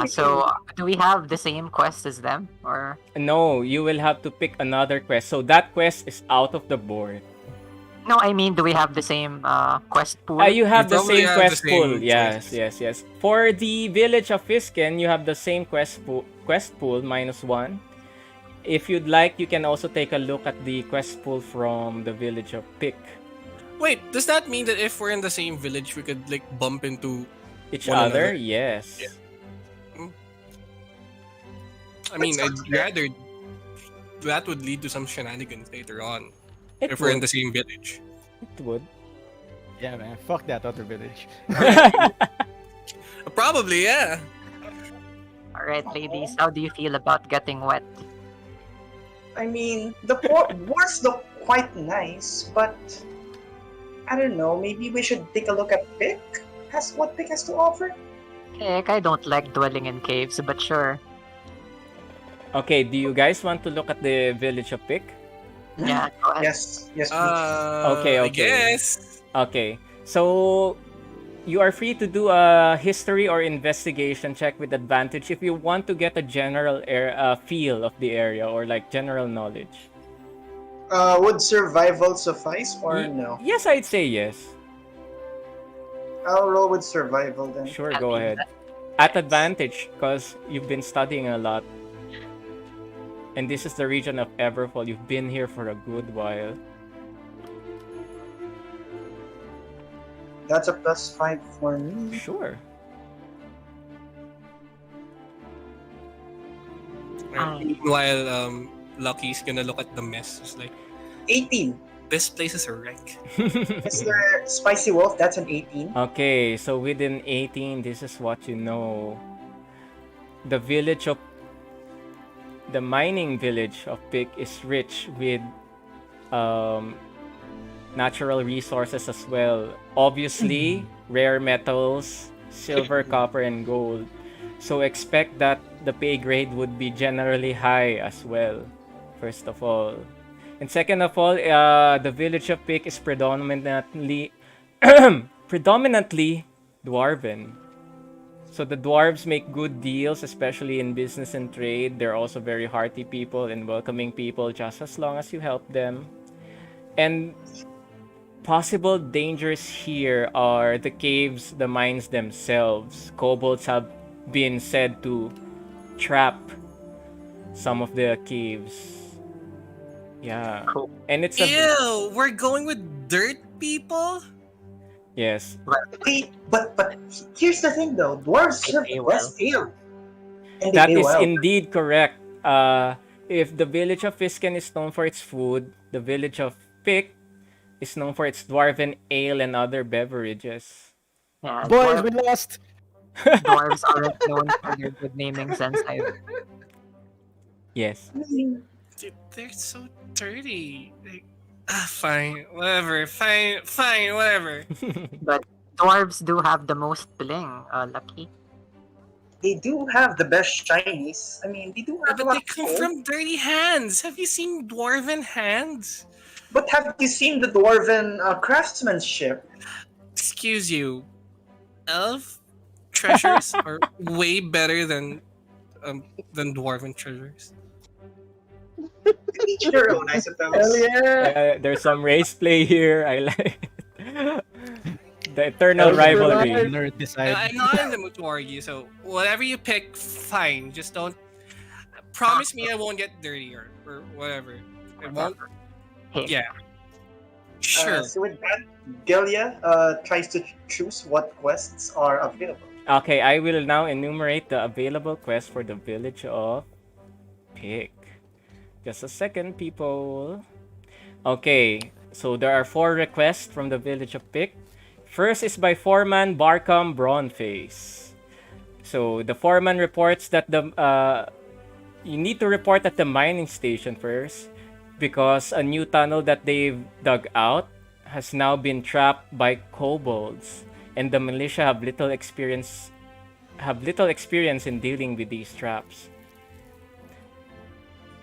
So do we have the same quest as them, or? No, you will have to pick another quest. So that quest is out of the board. No, I mean, do we have the same quest pool? You have the probably same have the quest pool. same Yes, choices. yes. For the village of Fisken, you have the same quest pool -1. If you'd like, you can also take a look at the quest pool from the village of Pick. Wait, does that mean that if we're in the same village, we could like bump into Each One other, another. yes. Yeah. I mean, I'd rather that would lead to some shenanigans later on It if we're in would. the same village. It would. Yeah, man. Fuck that other village. Probably, yeah. All right, ladies, how do you feel about getting wet? I mean, the boars look quite nice, but I don't know. Maybe we should take a look at Pick. What Pick has to offer? Heck, I don't like dwelling in caves, but sure. Okay, do you guys want to look at the village of Pick? Yeah, go ahead. Yes, yes, please. Okay, I okay. guess. Okay, so you are free to do a history or investigation check with advantage if you want to get a general feel of the area or like general knowledge. Would survival suffice or Ye- no? Yes, I'd say yes. I'll roll with survival then. Sure, go ahead. At advantage, because you've been studying a lot. And this is the region of Everfall. You've been here for a good while. That's a +5 for me. Sure. Meanwhile, Lucky's gonna look at the mess. It's like, 18. this place is a wreck. Mr. Spicy Wolf, that's an 18. Okay, so within 18, this is what you know. The village of the mining village of Pick is rich with natural resources as well. Obviously, rare metals, silver, copper, and gold. So expect that the pay grade would be generally high as well, first of all. And second of all, the village of Pick is predominantly dwarven. So the dwarves make good deals, especially in business and trade. They're also very hearty people and welcoming people just as long as you help them. And possible dangers here are the caves, the mines themselves. Kobolds have been said to trap some of the caves. Yeah. Cool. And it's a Ew, we're going with dirt people? yes. Wait, but here's the thing though. Dwarves They serve pay the well. best ale. And they That pay is well. indeed correct. If the village of Fisken is known for its food, the village of Pick is known for its dwarven ale and other beverages. Yeah, Boys, we lost. dwarves aren't known for their good naming sense either. Yes. I mean, Dude, they're so dirty. Like, fine, whatever. Fine, whatever. But dwarves do have the most bling, Lucky. they do have the best shinies. I mean, they do have a But lot they of come gold. from dirty hands. Have you seen dwarven hands? But have you seen the dwarven craftsmanship? Excuse you. Elf treasures are way better than dwarven treasures. Each their own, I suppose. Hell yeah! There's some race play here. I like it. The eternal Elf rivalry. Life. Nerd decide. I'm not in the mood to argue, so whatever you pick, fine. Just don't promise me I won't get dirty or whatever. It won't. Hey, Yeah. Sure. So with that, Delia tries to choose what quests are available. Okay, I will now enumerate the available quests for the village of Pick. Just a second, people. Okay, so there are 4 requests from the village of Pick. First is by foreman Barcom Brawnface. So the foreman reports that you need to report at the mining station first, because a new tunnel that they've dug out has now been trapped by kobolds, and the militia have little experience in dealing with these traps.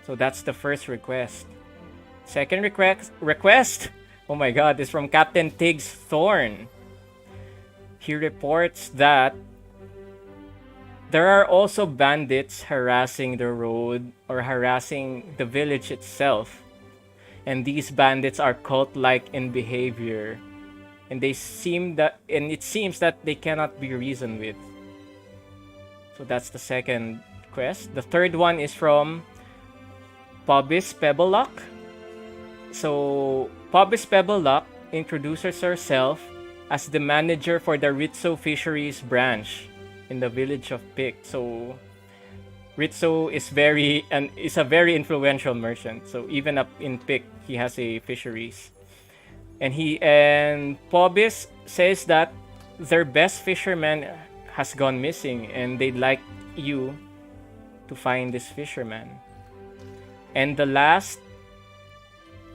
So that's the first request. Second request, oh my god, is from Captain Tiggs Thorn. He reports that there are also bandits harassing the road or harassing the village itself. And these bandits are cult-like in behavior. And it seems that they cannot be reasoned with. So that's the second quest. The third one is from Pobis Pebblelock. So Pobis Pebblelock introduces herself as the manager for the Ritzo Fisheries branch in the village of Pick. So Ritzo is a very influential merchant. So even up in Pick, he has a fisheries. And Pobis says that their best fisherman has gone missing, and they'd like you to find this fisherman. And the last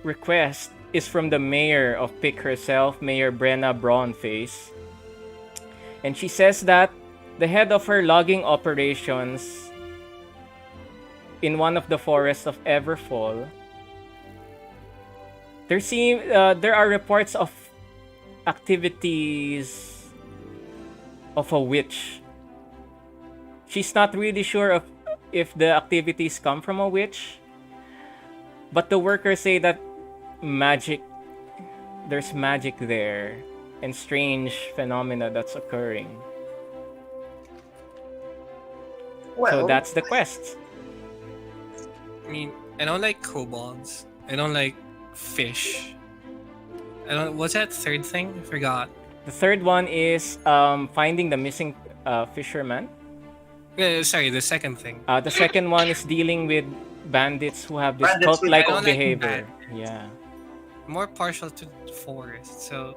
request is from the mayor of Pick herself, Mayor Brenna Brawnface. And she says that the head of her logging operations in one of the forests of Everfall, there are reports of activities of a witch. She's not really sure if the activities come from a witch, but the workers say that there's magic there, and strange phenomena that's occurring. Well, So that's the quest. I mean, I don't like kobolds. I don't like fish. What's that third thing? I forgot. The third one is finding the missing fisherman. Sorry, the second thing. The second one is dealing with bandits who have this Bandits with- cult-like I don't like behavior. bandits. Yeah. More partial to the forest, so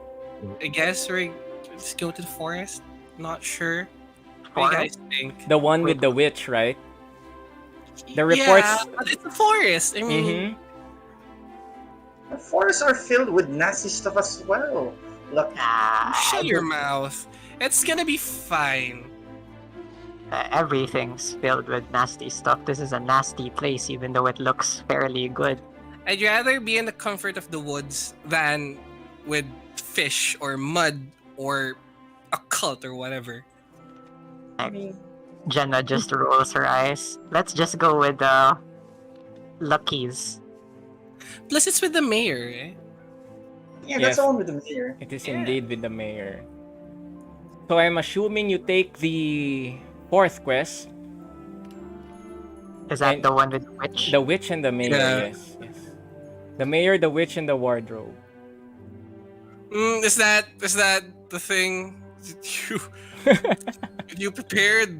I guess we're just go to the forest. Not sure. What do you guys think? The one with the witch, right? The reports. Yeah, but it's a forest. I mean, Mhm. the forests are filled with nasty stuff as well. Look, shut your mouth. It's gonna be fine. Everything's filled with nasty stuff. This is a nasty place, even though it looks fairly good. I'd rather be in the comfort of the woods than with fish or mud or a cult or whatever. Jenna just rolls her eyes. Let's just go with Lucky's. Plus, it's with the mayor. Eh? yeah, Yes. that's all with the mayor. It is Yeah. indeed with the mayor. So I'm assuming you take the fourth quest, Is that And- the one with the witch? the witch and the mayor. Yeah. Yes, yes. The mayor, the witch, and the wardrobe. Is that the thing? Did you did you prepared?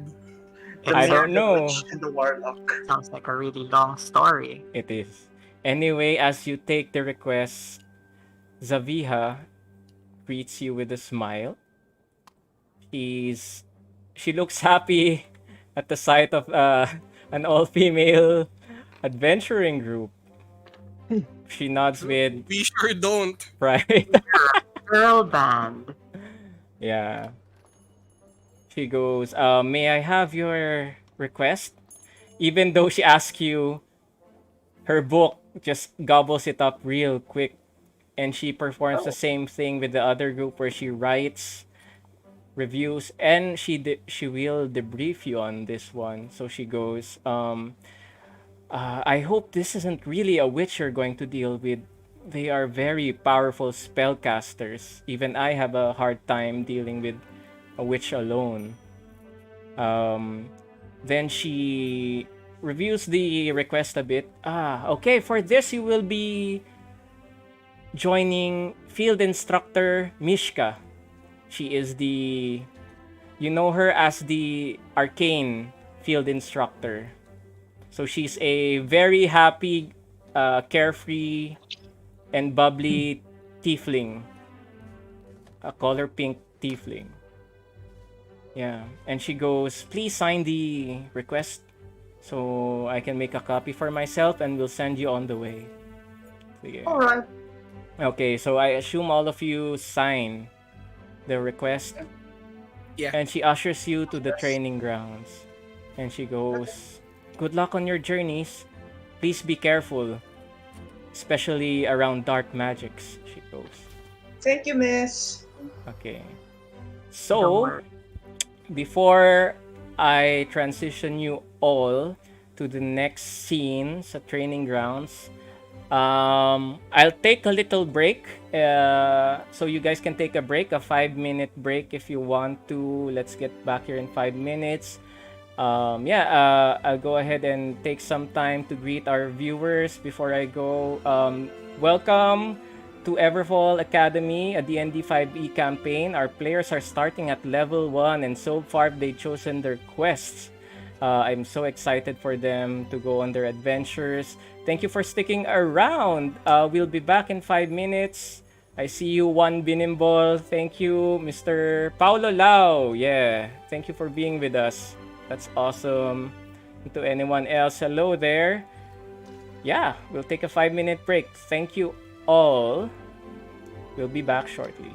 The I mayor, don't the witch, know. and the warlock. Sounds like a really long story. It is. Anyway, as you take the request, Zaviha greets you with a smile. She's she looks happy at the sight of an all-female adventuring group. She nods with We sure don't. pride. Girl band. Yeah. She goes, may I have your request? Even though she asks you, her book just gobbles it up real quick. And she performs the same thing with the other group where she writes reviews and she will debrief you on this one. So she goes, I hope this isn't really a witch you're going to deal with. They are very powerful spellcasters. Even I have a hard time dealing with a witch alone. Um, then she reviews the request a bit. Okay, for this you will be joining field instructor Mishka. She is you know her as the arcane field instructor. So she's a very happy, carefree, and bubbly tiefling. A color pink tiefling. Yeah. And she goes, please sign the request so I can make a copy for myself and we'll send you on the way. So, yeah. All right. Okay, so I assume all of you sign the request. Yeah. And she ushers you to the Yes. training grounds. And she goes, good luck on your journeys. Please be careful. Especially around dark magics, she goes. Thank you, miss. Okay. Don't So, worry. before I transition you all to the next scene sa training grounds, I'll take a little break. So you guys can take a break, a 5-minute break if you want to. Let's get back here in 5 minutes. I'll go ahead and take some time to greet our viewers before I go. Welcome to Everfall Academy, a D&D 5e campaign. Our players are starting at level 1 and so far they've chosen their quests. I'm so excited for them to go on their adventures. Thank you for sticking around. We'll be back in 5 minutes. I see you, Juan Binimbol. Thank you, Mr. Paulo Lau. Yeah, thank you for being with us. That's awesome. And to anyone else, hello there. Yeah, we'll take a 5-minute break. Thank you all. We'll be back shortly.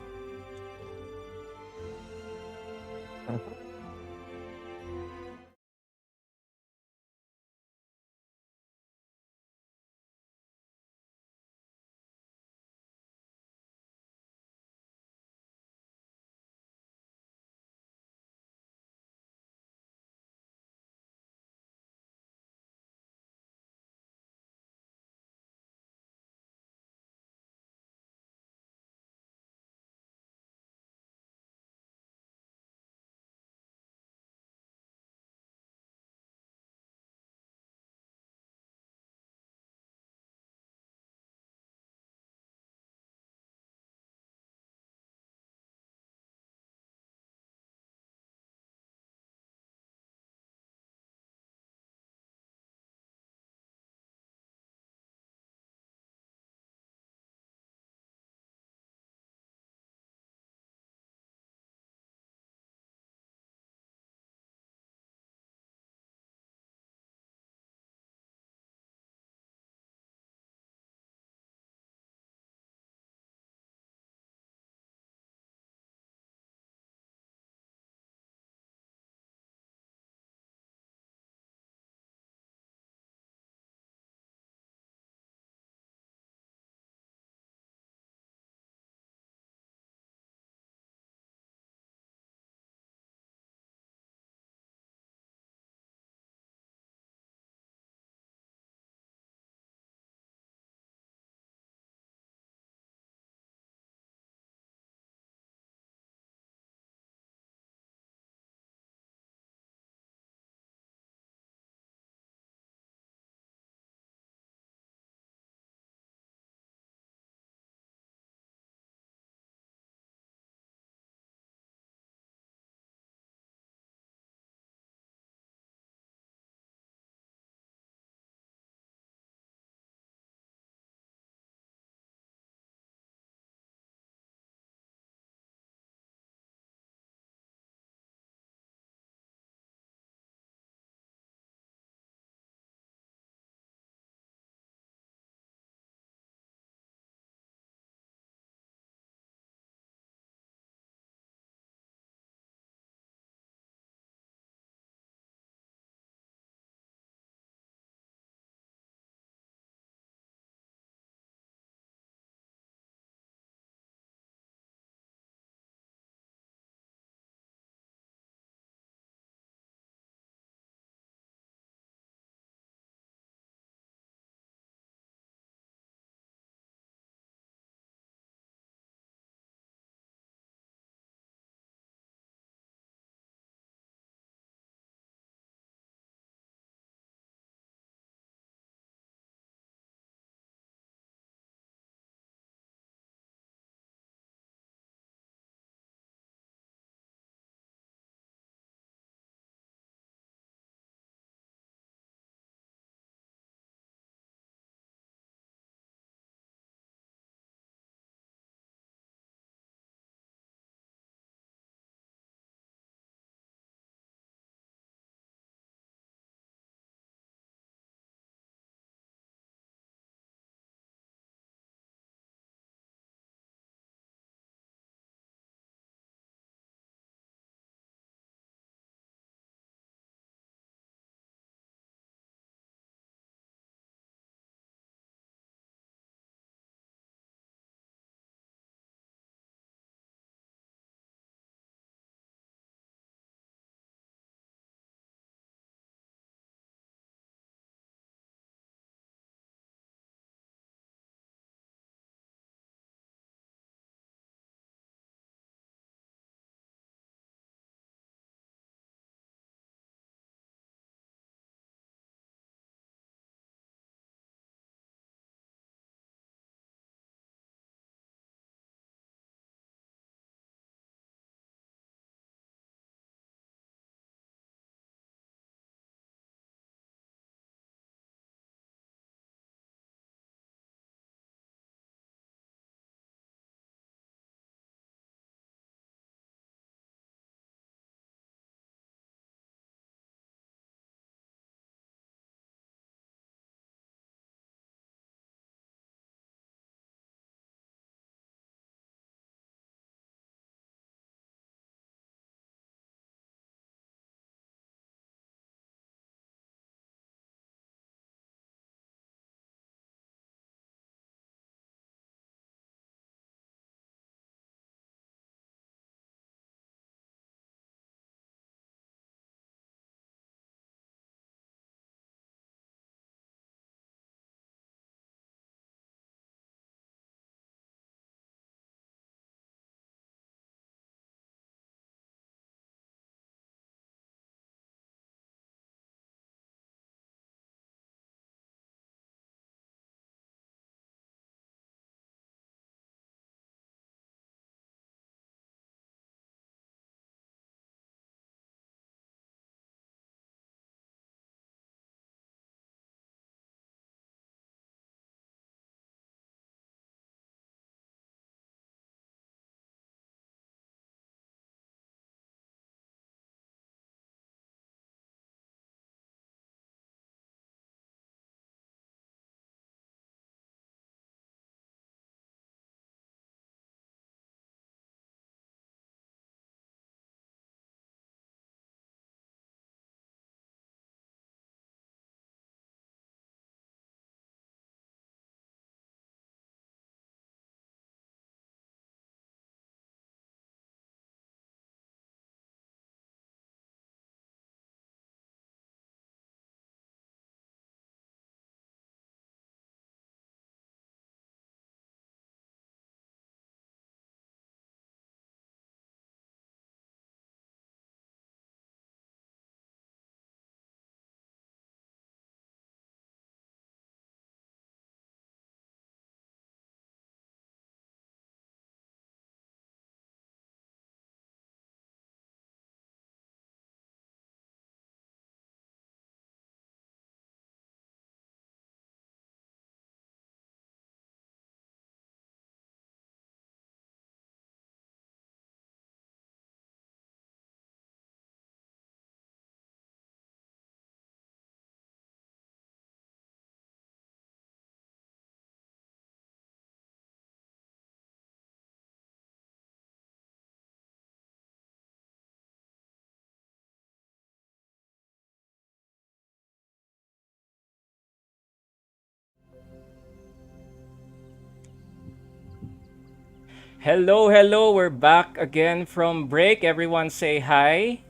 Hello, hello. We're back again from break. Everyone say hi.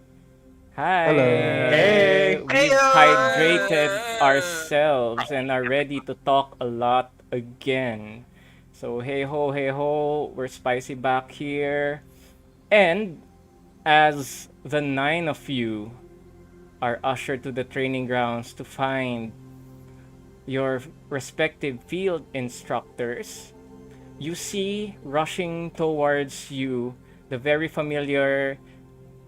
Hi. Hello. Hey. We've hydrated Uh, ourselves and are ready to talk a lot again. So, hey ho, we're spicy back here. And as the nine of you are ushered to the training grounds to find your respective field instructors, you see rushing towards you the very familiar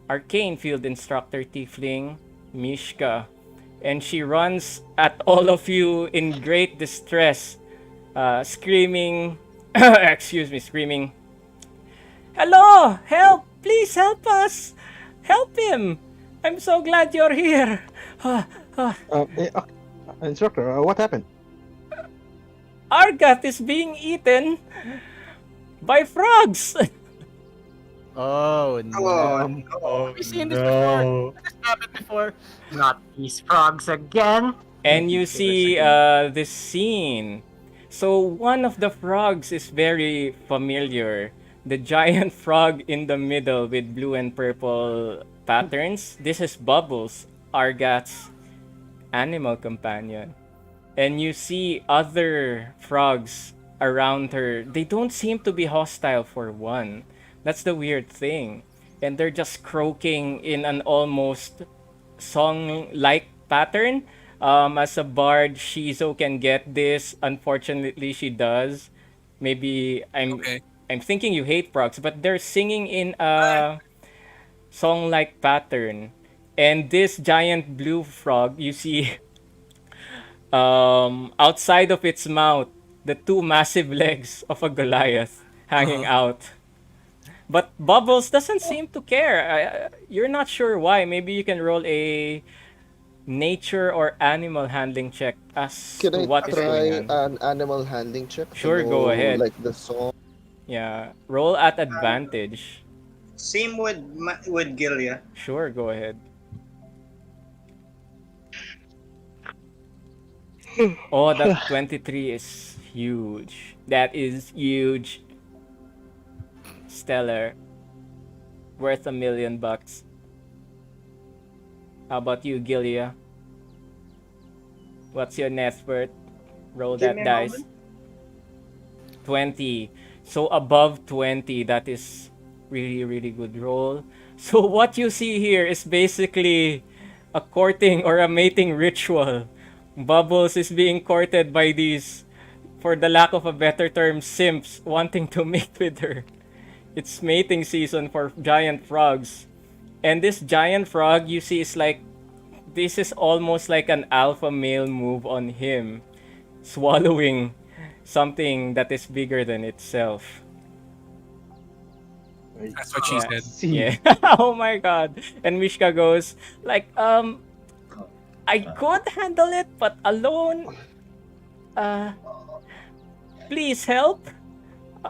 arcane field instructor tiefling, Mishka. And she runs at all of you in great distress, screaming, excuse me, screaming, "Hello! Help! Please help us! Help him! I'm so glad you're here!" Instructor, what happened? Argath is being eaten by frogs! Oh no. Oh We've seen this before. no. This happened before. Not these frogs again. And you see this scene. So one of the frogs is very familiar. The giant frog in the middle with blue and purple patterns. This is Bubbles, Argat's animal companion. And you see other frogs around her. They don't seem to be hostile for one. That's the weird thing. And they're just croaking in an almost song-like pattern. As a bard, Shizo can get this. Unfortunately, she does. Maybe okay. I'm thinking you hate frogs, but they're singing in a song-like pattern. And this giant blue frog, you see, outside of its mouth, the two massive legs of a Goliath hanging out. But Bubbles doesn't seem to care. You're not sure why. Maybe you can roll a nature or animal handling check as Can to I what is going try on. an animal handling check to Sure, go know, ahead. like the song? Yeah, roll at advantage. Same with Gilia. Sure, go ahead. Oh, that 23 is huge. That is huge. Stellar. Worth $1,000,000. How about you, Gilia? What's your net worth? Roll Give that me a dice. moment. 20. So above 20, that is really, really good roll. So what you see here is basically a courting or a mating ritual. Bubbles is being courted by these, for the lack of a better term, simps wanting to mate with her. It's mating season for giant frogs. And this giant frog you see is like, this is almost like an alpha male move on him, swallowing something that is bigger than itself. That's what she Yeah. said. See. Yeah. Oh my god. And Mishka goes like, I could handle it, but alone, uh, please help.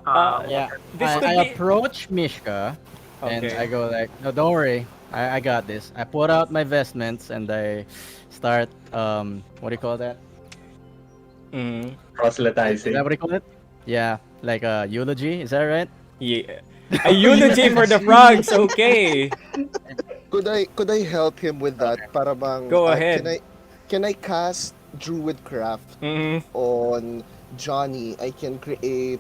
Yeah. This could I be approach Mishka and okay. I go like, no, don't worry. I got this. I put out my vestments and I start what do you call that? Mm, Is Proselytizing. that what you call it? Yeah, like a eulogy, is that right? yeah. A eulogy for the frogs, okay. Could I help him with that? Para bang, Go can ahead. I cast Druidcraft Mm, on Johnny? I can create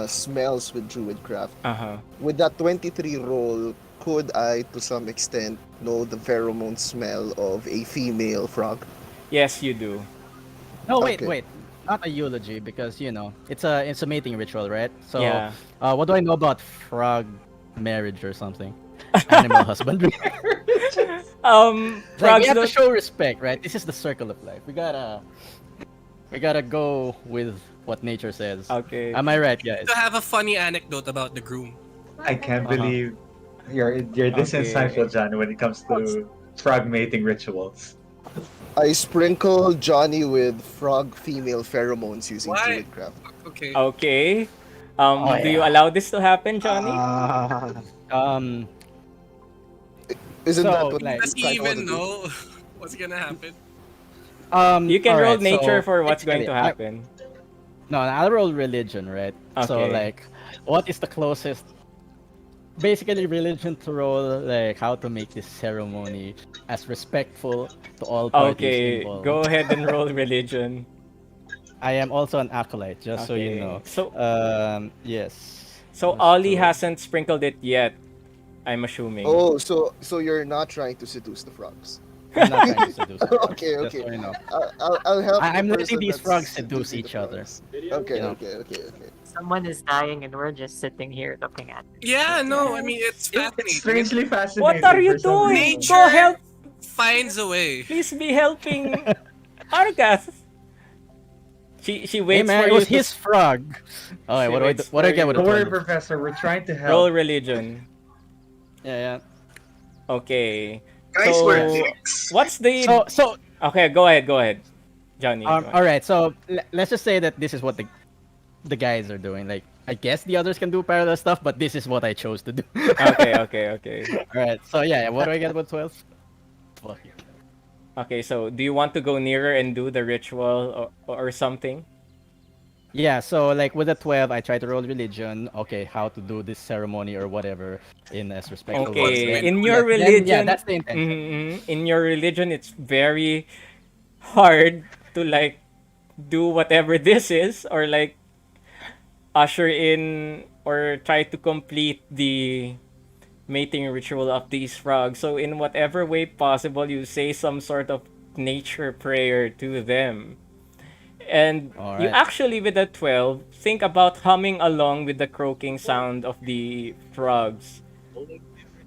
smells with Druidcraft. uh-huh. With that 23 roll, could I, to some extent, know the pheromone smell of a female frog? Yes, you do. No, wait, Okay. wait. Not a eulogy because it's a mating ritual, right? So Yeah. what do I know about frog marriage or something? Animal husbandry. Like, we Frogs have to don't. show respect, right? This is the circle of life. We gotta go with what nature says. Okay. Am I right, guys? To have a funny anecdote about the groom. I can't Uh-huh. believe you're this Okay. insightful, Johnny, when it comes to frog mating rituals. I sprinkle Johnny with frog female pheromones using Why? Druidcraft. Okay. Okay. Oh, Do you yeah. allow this to happen, Johnny? Um, Isn't that So, what like- Does he I wanna even do? know what's gonna happen? You can roll alright, nature so for what's going to basically, happen. No, I'll roll religion, right? So Okay. like, What is the closest? Basically, religion to roll, like how to make this ceremony as respectful to all parties Okay, involved. go ahead and roll religion. I am also an acolyte, just so you Okay. know. So Yes. so Let's Ollie go. hasn't sprinkled it yet, I'm assuming. Oh, so you're not trying to seduce the frogs. I'm not trying to seduce the frogs, Okay, just okay. so you know. I'll help the I'm letting person these that's frogs seduce seducing the each other. frogs. Okay, You know. okay. Someone is dying and we're just sitting here looking at it. Yeah, no, I mean it's It's fascinating. strangely fascinating. What are you for some doing? reason. Go help! Finds a way. Please be helping Argath. She Hey waits man, for it you was to his frog. Oh wait, She what do I do? waits What do I for get with you. a Don't worry, 12? Professor. We're trying to help. roll religion. Yeah, Okay. Guys So were dicks. what's the yeah. So Okay, go ahead. Johnny. Go ahead. all right. So let's just say that this is what the guys are doing. Like, I guess the others can do parallel stuff, but this is what I chose to do. Okay. All right. So yeah, what do I get with 12? Fuck you. Okay, so do you want to go nearer and do the ritual or something? Yeah, so like with the 12, I try to roll religion. Okay, how to do this ceremony or whatever in as respectful way. Okay, Then- in your then, religion, yeah, that's the intention. in your religion, it's very hard to like do whatever this is or like usher in or try to complete the mating ritual of these frogs. So in whatever way possible, you say some sort of nature prayer to them. And All you right. actually, with the 12, think about humming along with the croaking sound of the frogs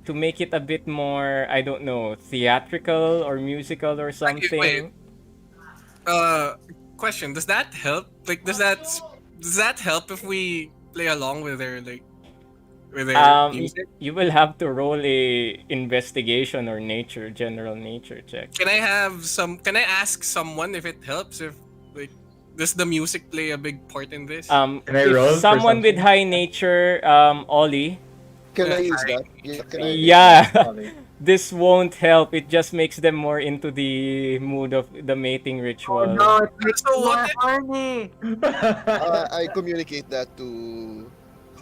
to make it a bit more, I don't know, theatrical or musical or Wait. something. Question: does that help? Like, does that help if we play along with their music? You will have to roll a investigation or general nature check. Can I have some? Can I ask someone if it helps? If like, does the music play a big part in this? Can I If roll for someone with something? high nature, Ollie, Can I use that? Yeah, can I use yeah, Ollie? this won't help. It just makes them more into the mood of the mating Oh ritual. no, it makes So me what more if- horny. I communicate that to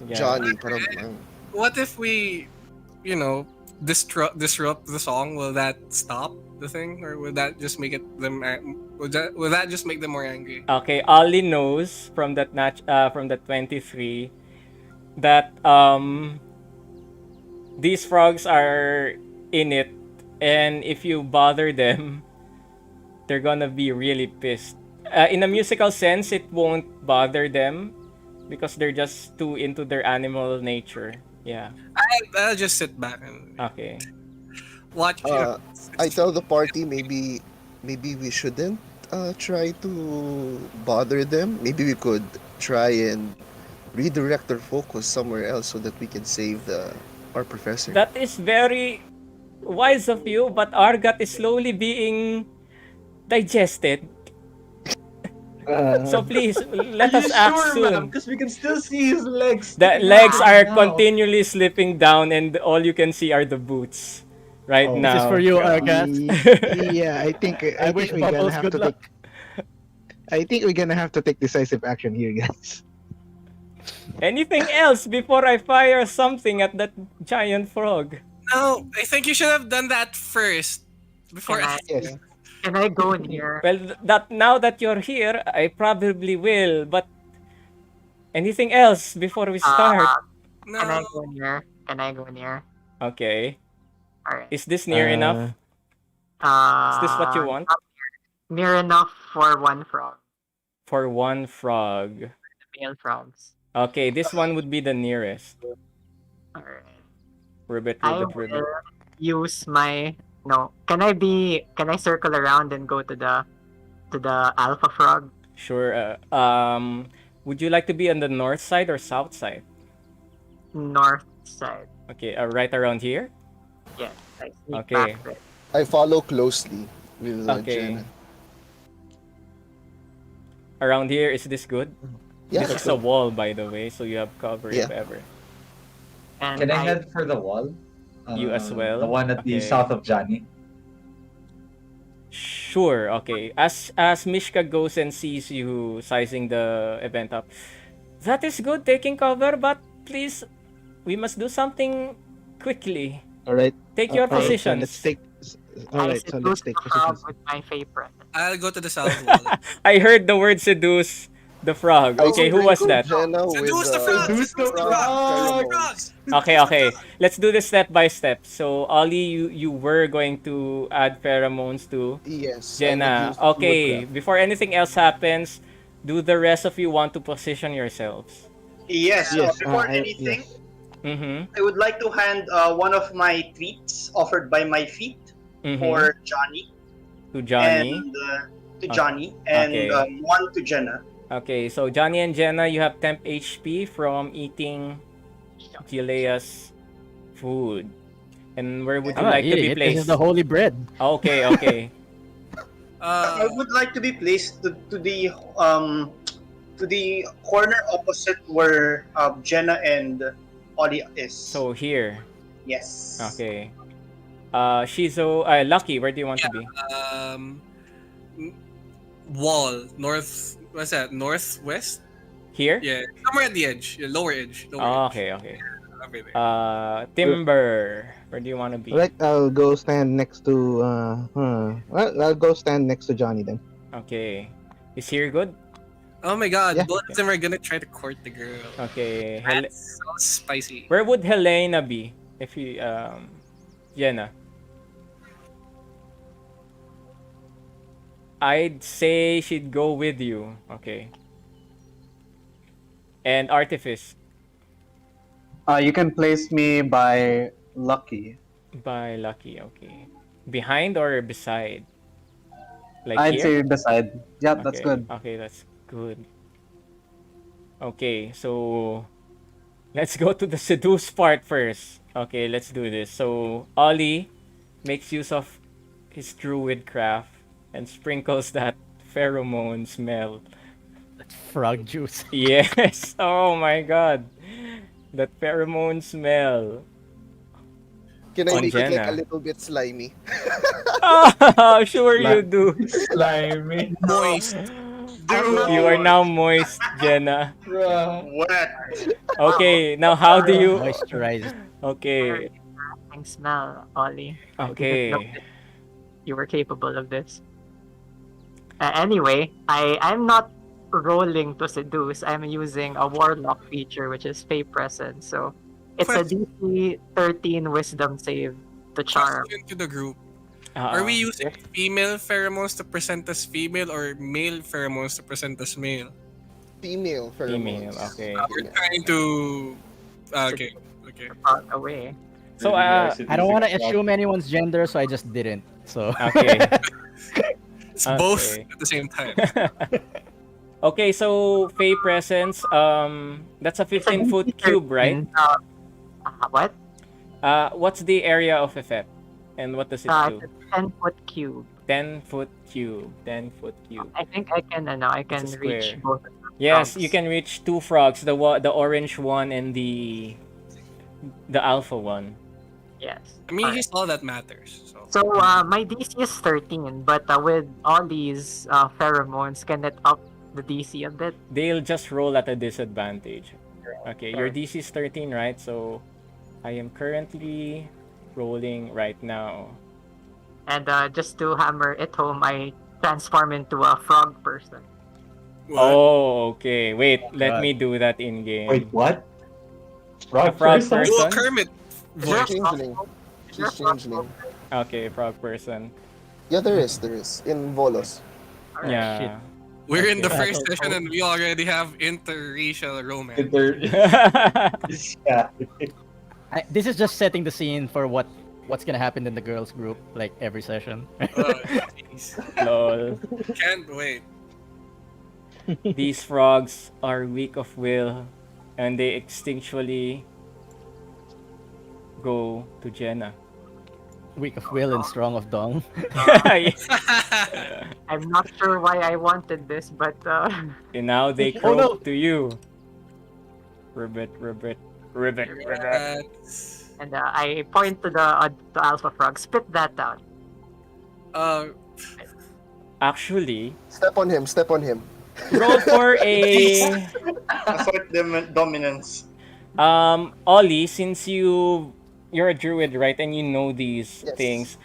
Yeah. Johnny. Parang, What if we, disrupt the song? Will that stop the thing, or will that just make will that just make them more angry? Okay, Ollie knows from from the 23 that these frogs are in it, and if you bother them, they're gonna be really pissed. In a musical sense, it won't bother them because they're just too into their animal nature. Yeah. I'll just sit back and Okay. watch. I tell the party maybe we shouldn't try to bother them. Maybe we could try and redirect our focus somewhere else so that we can save our professor. That is very wise of you, but our gut is slowly being digested. So please, let Are us you act sure, soon. ma'am? Because we can still see his legs. The sticking legs out are now. continually slipping down, and all you can see are the boots right Oh. This now. is for you, Argat. Yeah, I think I wish we're gonna Bubbles have good to luck. take. I think we're gonna have to take decisive action here, guys. Anything else before I fire something at that giant frog? No, I think you should have done that first before. Can I, Yes. can I go in here? Well, that now that you're here, I probably will. But anything else before we start? No, Can I go in here? Can I go in here? Okay. Alright. Is this near enough? Is this what you want? Not near enough for one frog. For one frog. Male frogs. Okay, this one would be the nearest. Alright. Ribbit. I will use my no. Can I circle around and go to the alpha frog? Sure. Would you like to be on the north side or south side? North side. Okay, right around here? Yes. I sneak Okay. back there. I follow closely with Okay. Jenna. Around here, is this good? Yeah, This that's is a good. wall, by the way, so you have cover if Yeah. ever. And Can I head for the wall? You as well? The one at the Okay. south of Johnny. Sure, okay. As Mishka goes and sees you sizing the event up, that is good, taking cover, but please, we must do something quickly. All right. Take your All right, so positions. let's take. All I right, so let's seduced take the frog positions. with my favorite. I'll go to the south wall. I heard the word seduce the frog. I Okay, who was sprinkle that? Jenna with Seduce the frog! Seduce the Seduce the frog! frog! pheromones. Okay, okay. Let's do this step by step. So, Ollie, you were going to add pheromones to Yes, I would Jenna. use Okay, woodcraft. before anything else happens, do the rest of you want to position yourselves? Yes. Yes. Before anything, Yes. Mm-hmm. I would like to hand one of my treats offered by my feet Mm-hmm. for Johnny To Johnny. and to Johnny and Okay. one to Jenna. Okay, so Johnny and Jenna, you have temp HP from eating Gilea's food. And where would you I'm not like to eating be it. This is placed? the holy bread. Okay, okay. I would like to be placed to the corner opposite where Jenna and Ollie is. So here. yes. Okay. Shizo, Lucky, where do you want to be? Um, wall north. What's that? Northwest? Here? Yeah, somewhere at the edge, lower edge. Lower Oh, edge. okay, okay. Over there. Timber, where do you want to be? All right, I'll go stand next to. Well, I'll go stand next to Johnny then. Okay. Is here good? Oh my god, Yeah. both of them are gonna try to court the girl. Okay. That's so spicy. Where would Helena be? If you, Jenna. I'd say she'd go with you. Okay. And Artifice You can place me by Lucky. by Lucky. Okay. Behind or beside? Like I'd here? say beside. Yeah, that's Okay, good. Okay, that's good. Okay, so let's go to the seduce part first. Okay, let's do this. So Ollie makes use of his druid craft and sprinkles that pheromone smell. Frog juice. Yes. Oh my god. That pheromone smell. Can I On make it like Jenna. a little bit slimy? Oh, sure you do. Slimy. Moist. You are now moist, Jenna. Wet. Okay, now how do you... Moisturized. Okay, Interesting smell, Ollie. I didn't know okay. that you were capable of this. Anyway, I'm not rolling to seduce. I'm using a warlock feature, which is Fey Presence. So it's a DC 13 Wisdom save to charm. Question to the group. Uh, Are we using female pheromones to present as female or male pheromones to present as male? Female Female, pheromones. okay. We're trying to. Okay. Okay. Out away. So, I don't want to assume anyone's gender, so I just didn't. So okay. It's both Okay. at the same time. Okay, so Fey Presence, that's a 15-foot cube, right? What? What's the area of effect? And what does it do? It's a 10-foot cube. 10-foot cube. 10-foot cube. I think I can It's a reach square. both of them. Yes, frogs. you can reach two frogs, the orange one and the alpha one. Yes. I mean, Alright. he's all that matters. So. So my DC is 13, but with all these pheromones, can it up the DC a bit? They'll just roll at a disadvantage. Okay, your Fair. DC is 13, right? So I am currently rolling right now. And just to hammer it home, I transform into a frog person. What? Oh, okay. Wait, let God. me do that in game. Wait, what? A frog person? person? Oh, Kermit Is there a voice. Changeling. frog- is there She's a frog changeling. Okay, frog person. Yeah, there is. In Volos. Alright. Yeah. shit. We're in the Okay. first session and we already have interracial romance. Yeah. This is just setting the scene for what's gonna happen in the girls group, like every session. Oh, jeez. Lol. Can't wait. These frogs are weak of will and they instinctually go to Jenna. Weak of will and strong of dong. I'm not sure why I wanted this, but And now they Oh, croak no. to you. Ribbit, ribbit, ribbit, ribbit. That's- and I point to the alpha frog. Spit that out. Actually, Step on him. roll for a Assault dominance. Ollie, since you're a druid, right, and you know these Yes. things,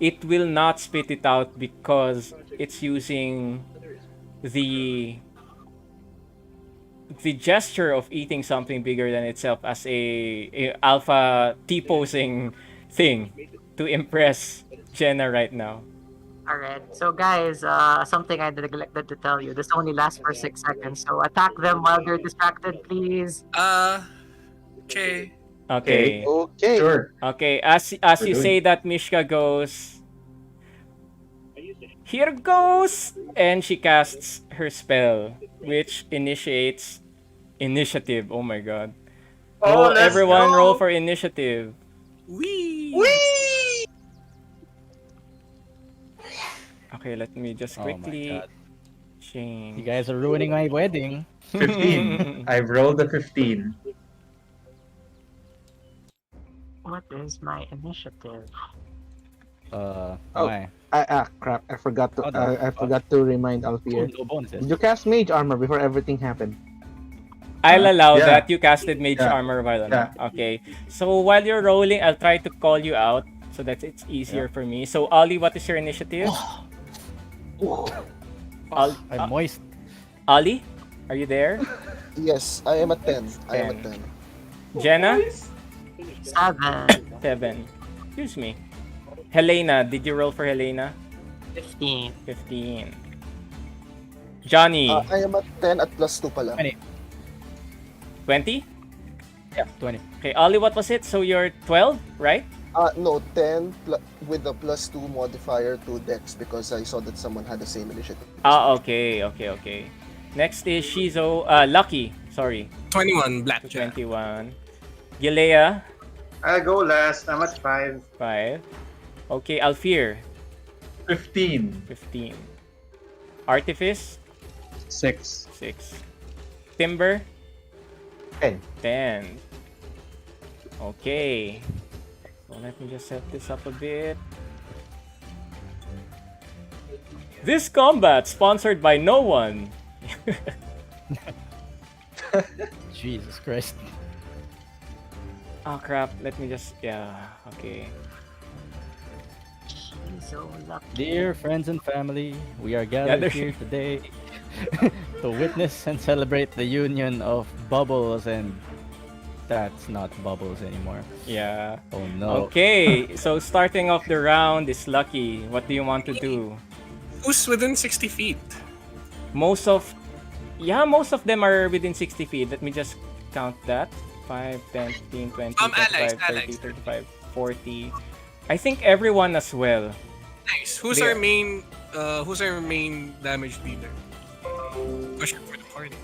it will not spit it out because it's using the the gesture of eating something bigger than itself as a alpha T-posing thing to impress Jenna right now. Alright, so guys, something I neglected to tell you. This only lasts for 6 seconds, so attack them while they're distracted, please. Okay. Okay. Okay. Sure. Okay, as We're you doing say that, Mishka goes, here goes, and she casts her spell, which initiates initiative. Oh my god. Oh, Roll, let's everyone roll go. for initiative. Wee. Whee! Okay, let me just Oh my quickly god. change. You guys are ruining my wedding. 15. I've rolled a 15. What is my initiative? Oh. Why? Crap! I forgot to Oh, no. I forgot to remind Oh, Alfir. no bonuses. Did you cast mage armor before everything happened? I'll allow Yeah. that. You casted Mage Yeah. Armor while on. Yeah. Okay. So while you're rolling, I'll try to call you out so that it's easier for me. So Ollie, what is your initiative? I'm moist. Ollie, are you there? Yes, I am at 10. I am at 10. Jenna? 7, 7. Excuse me. Helena, did you roll for Helena? 15. 15. Johnny, I am at 10 at +2 pala. 20. 20? Yeah, 20. Okay, Ollie, what was it? So you're 12, right? No, 10 with the +2 modifier to Dex because I saw that someone had the same initiative. Okay. Next is Shizo, Lucky, sorry, 21 blackjack. 21. Gilea, I'll go last. I'm at 5. 5. Okay, Alfir, 15. 15. Artifice, 6. 6. Timber, 10. 10. Okay. So let me just set this up a bit. This combat sponsored by no one. Jesus Christ. Oh crap, let me just, okay. She's so lucky. Dear friends and family, we are Gather gathered here today to witness and celebrate the union of Bubbles, and that's not Bubbles anymore. Yeah. Oh no. Okay, so starting off the round is Lucky. What do you want to do? Who's within 60 feet? Most of them are within 60 feet. Let me just count that. 5, 10, 15, 20, 25, allies, 30, allies. 35, 40. I think everyone as well. Nice. Who's They- our main damage dealer? Question for the party.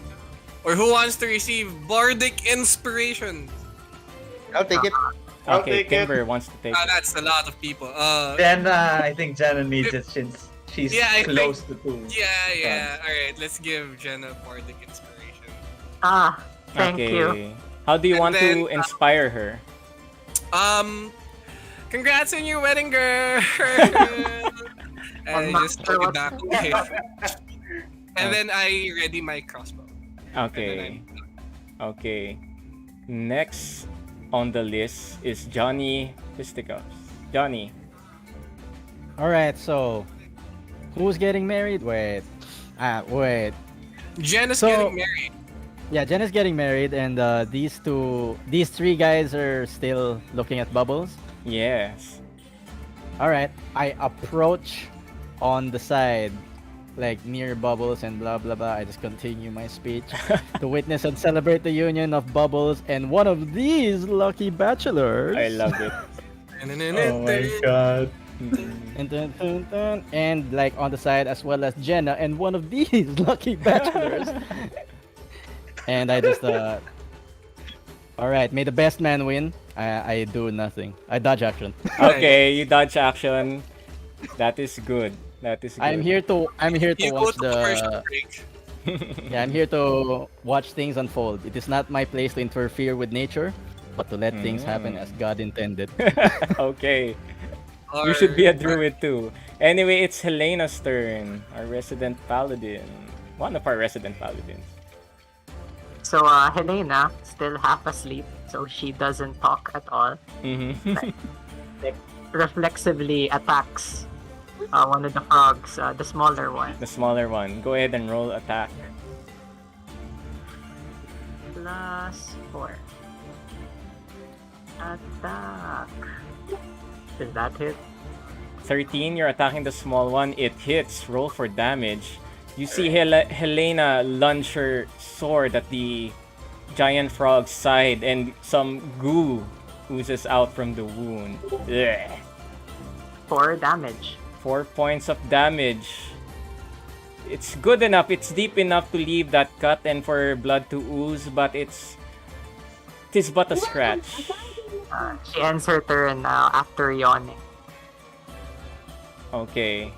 Or who wants to receive Bardic Inspiration? I'll take it. I'll Okay, take it. Timber wants to take it. That's a lot of people. Jenna, I think Jenna needs it since she's Yeah, I close to 2. Yeah. Alright, let's give Jenna Bardic Inspiration. Thank you. Okay. How do you And want then, to inspire her? Congrats on your wedding, girl! And I'm just not sure put it what- back. Okay. And then I ready my crossbow. Okay. Okay. Next on the list is Johnny Fisticuffs. Johnny. Alright, so who's getting married? Wait. Wait. Jen is So- getting married. Yeah, Jen is getting married, and these three guys are still looking at Bubbles. Yes. Alright, I approach on the side, like near Bubbles and blah blah blah. I just continue my speech to witness and celebrate the union of Bubbles and one of these lucky bachelors. I love it. Oh my god. And, and like on the side as well as Jenna and one of these lucky bachelors. And I just alright, may the best man win. I do nothing. I dodge action. Okay, you dodge action. That is good. That is good. I'm here to You go watch to commercial the break. yeah, I'm here to watch things unfold. It is not my place to interfere with nature, but to let things happen as God intended. Okay. You should be a druid too. Anyway, it's Helena's turn. Our resident paladin. One of our resident paladins. So Helena still half asleep, so she doesn't talk at all. Mm-hmm. Like reflexively attacks one of the frogs, the smaller one. The smaller one. Go ahead and roll attack. +4. Attack. Does that hit? 13, you're attacking the small one. It hits. Roll for damage. You see Helena lunge her sword at the giant frog's side, and some goo oozes out from the wound. Ugh. 4 damage. 4 points of damage. It's good enough. It's deep enough to leave that cut and for blood to ooze, but it is but a scratch. She ends her turn after yawning. Okay.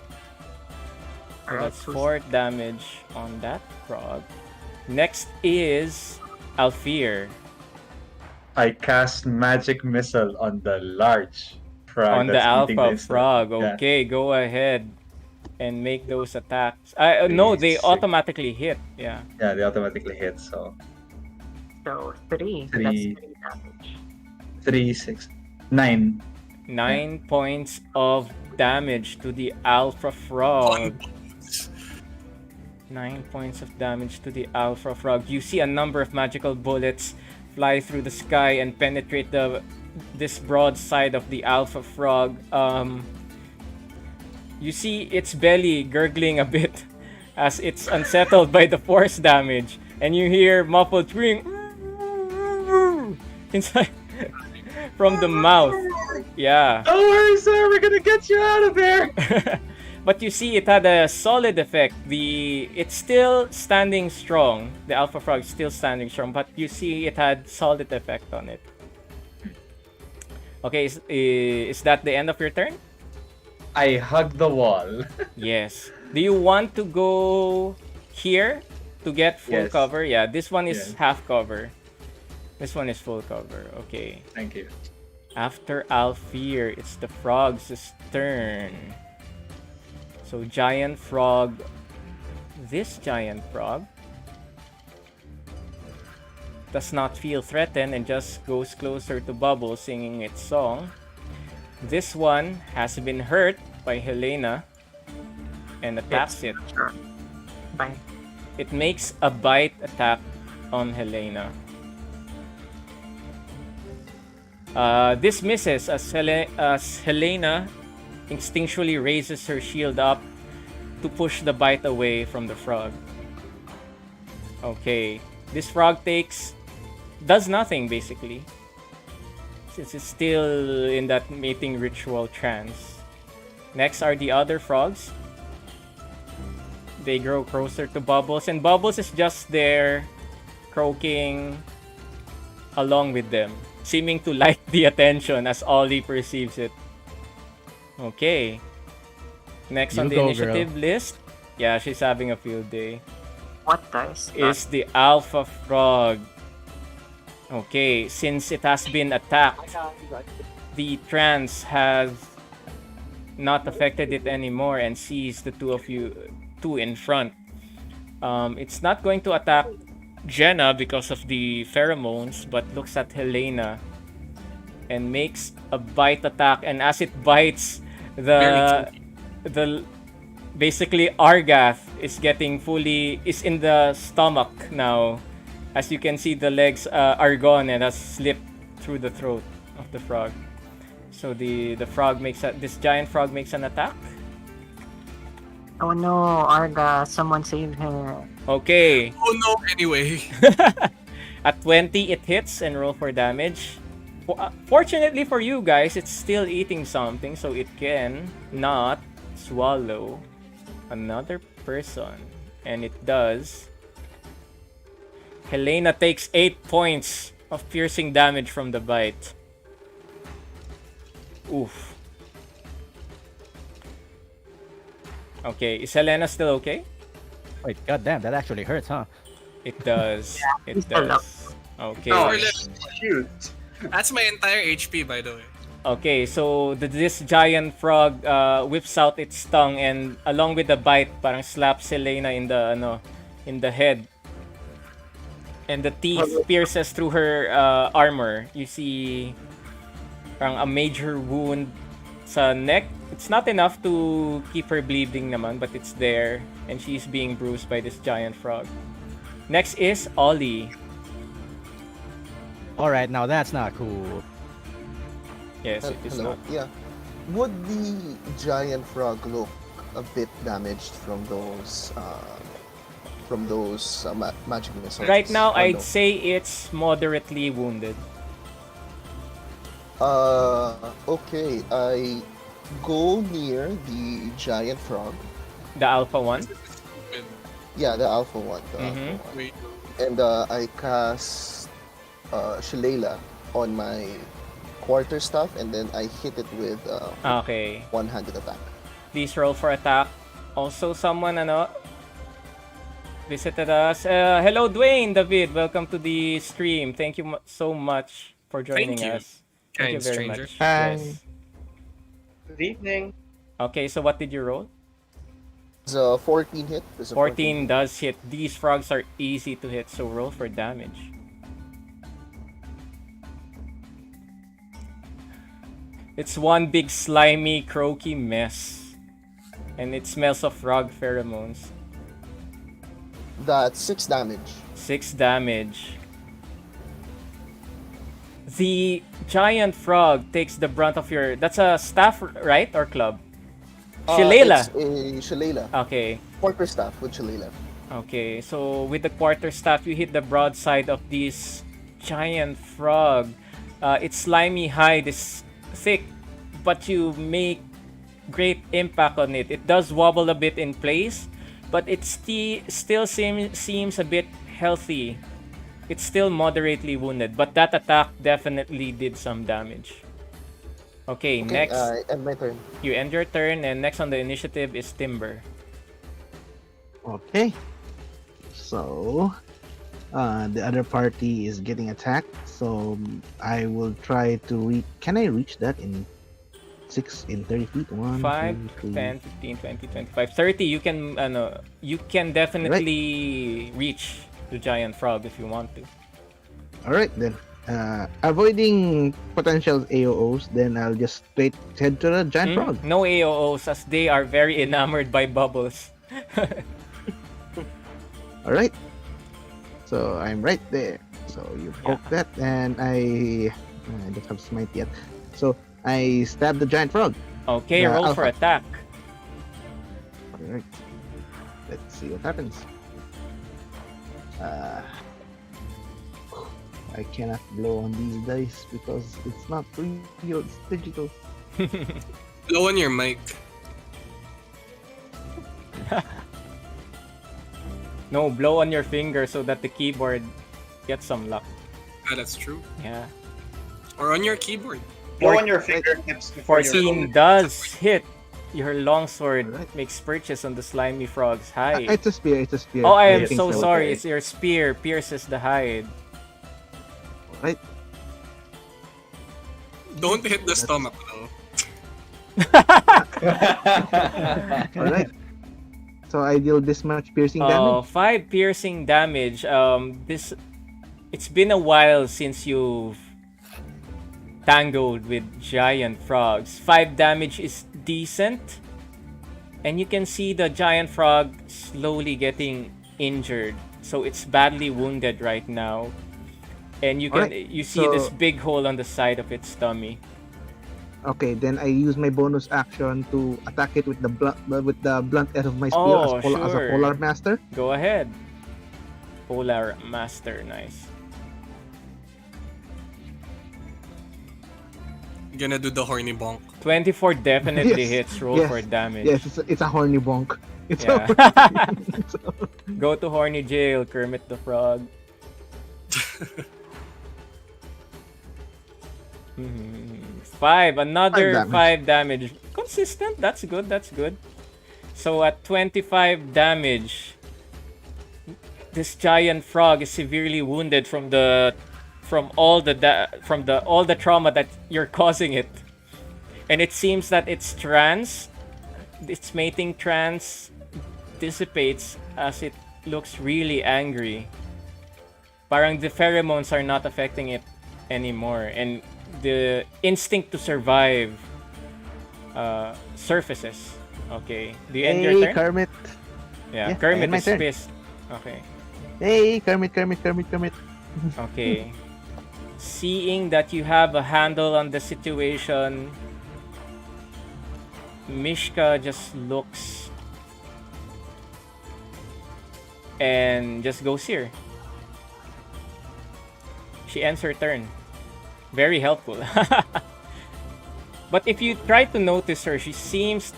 So Alright, that's 4 damage on that frog. Next is Alfir. I cast magic missile on the large frog. On the that's eating alpha this stuff. frog. Yeah. Okay, go ahead and make those attacks. No, they Six. automatically hit. Yeah. Yeah, they automatically hit. So So 3. That's 3 damage. 3, 6, 9. 9 points of damage to the alpha frog. 9 points of damage to the alpha frog. You see a number of magical bullets fly through the sky and penetrate this broad side of the alpha frog. You see its belly gurgling a bit as it's unsettled by the force damage, and you hear muffled scream inside from the mouth. Yeah. Don't worry, sir. We're gonna get you out of there. But you see, it had a solid effect. It's still standing strong. The alpha frog is still standing strong, but you see it had solid effect on it. Okay, is that the end of your turn? I hug the wall. Yes. Do you want to go here to get full Yes. cover? Yeah, this one is Yes. half cover. This one is full cover. Okay. Thank you. After Alfir, it's the frog's turn. So giant frog, this giant frog does not feel threatened and just goes closer to Bubbles singing its song. This one has been hurt by Helena and attacks it. Sure. Bye. It makes a bite attack on Helena. This misses as Helena instinctually raises her shield up to push the bite away from the frog. Okay, this frog does nothing basically, since it's still in that mating ritual trance. Next are the other frogs. They grow closer to Bubbles, and Bubbles is just there croaking along with them, seeming to like the attention as Ollie perceives it. Okay. Next You on the go, initiative list, yeah, she's having a field day, What dice? is the alpha frog. Okay, since it has been attacked, the trance has not affected it anymore and sees the two in front. It's not going to attack Jenna because of the pheromones, but looks at Helena and makes a bite attack. And as it bites, the basically Argath is in the stomach now. As you can see, the legs are gone and has slipped through the throat of the frog. So this giant frog makes an attack. Oh no, Arga, someone save her. Okay. Oh no, anyway. At 20, it hits and roll for damage. Fortunately for you guys, it's still eating something, so it can not swallow another person. And it does. Helena takes 8 points of piercing damage from the bite. Oof. Okay, is Helena still okay? Wait, goddamn, that actually hurts, huh? It does. It he's still up. does. Okay. Oh, Shoot. that's my entire HP, by the way. Okay, so this giant frog whips out its tongue and along with the bite, parang slaps Helena in the head. And the teeth pierces through her armor. You see a major wound sa neck. It's not enough to keep her bleeding naman, but it's there. And she's being bruised by this giant frog. Next is Ollie. Alright, now that's not cool. Yes, it is Hello. not. Yeah. Would the giant frog look a bit damaged from those magic missiles? Right now, Or I'd no? say it's moderately wounded. Okay. I go near the giant frog. The alpha one. Yeah, the alpha one. Mhm. Wait. And I cast Shillelagh on my quarterstaff, and then I hit it with Okay. one-handed attack. Please roll for attack. Also, someone visited us. Hello, Dwayne, David. Welcome to the stream. Thank you so much for joining Thank you, us. Thank you kind very stranger. much. Hi. Yes. Good evening. Okay, so what did you roll? It's a 14 hit. It's a 14 does hit. These frogs are easy to hit, so roll for damage. It's one big slimy, croaky mess. And it smells of frog pheromones. That's 6 damage. 6 damage. The giant frog takes the brunt of your... That's a staff, right? Or club? Shillelagh. It's a Shillelagh. Okay. Quarterstaff with Shillelagh. Okay, so with the quarterstaff, you hit the broadside of this giant frog. Its slimy hide is thick, but you make great impact on it. It does wobble a bit in place, but it still seems a bit healthy. It's still moderately wounded, but that attack definitely did some damage. Okay, next. End my turn. You end your turn, and next on the initiative is Timber. Okay. So, the other party is getting attacked. So I will try to reach. Can I reach that in 30 feet? 1, 5, 2, 3. 10, 15, 20, 25, 30. You can definitely reach the giant frog if you want to. All right then. Avoiding potential AOs, then I'll just straight head to the giant frog. No AOs, as they are very enamored by bubbles. All right. So I'm right there. So you poke that, and I don't have smite yet. So I stab the giant frog. Okay, The roll for alpha. attack. All right. Let's see what happens. I cannot blow on these dice because it's not real, it's digital. Blow on your mic. No, blow on your finger so that the keyboard gets some luck. Ah, that's true. Yeah. Or on your keyboard. Blow on your fingertips before you 14 does hit. Your longsword Alright. makes purchase on the slimy frog's hide. It's a spear, it's a spear. Oh, I am think so so. sorry. It's your spear pierces the hide. Right. Don't hit the stomach though. Alright. So I deal this much piercing damage. 5 piercing damage. It's been a while since you've tangled with giant frogs. 5 damage is decent, and you can see the giant frog slowly getting injured. So it's badly wounded right now, and you see this so- big hole on the side of its tummy. Okay, then I use my bonus action to attack it with the blunt edge of my spear Oh, as a sure. polar master. Go ahead. Polar Master, nice. Gonna do the horny bonk. 24 definitely Yes, hits. Roll yes, for damage. Yes, it's a horny bonk. It's Yeah. a Go to horny jail, Kermit the Frog. 5, another 5 damage. 5 damage. Consistent, that's good, that's good. So at 25 damage, this giant frog is severely wounded from all the trauma that you're causing it. And it seems that its mating trance dissipates as it looks really angry. parang the pheromones are not affecting it anymore, and the instinct to survive surfaces. Okay. Do you end your Hey, turn? Kermit. Yeah, Yeah, I Kermit end my is turn. pissed. Okay. Hey, Kermit. Okay. Seeing that you have a handle on the situation, Mishka just looks and just goes here. She ends her turn. Very helpful. But if you try to notice her, she seems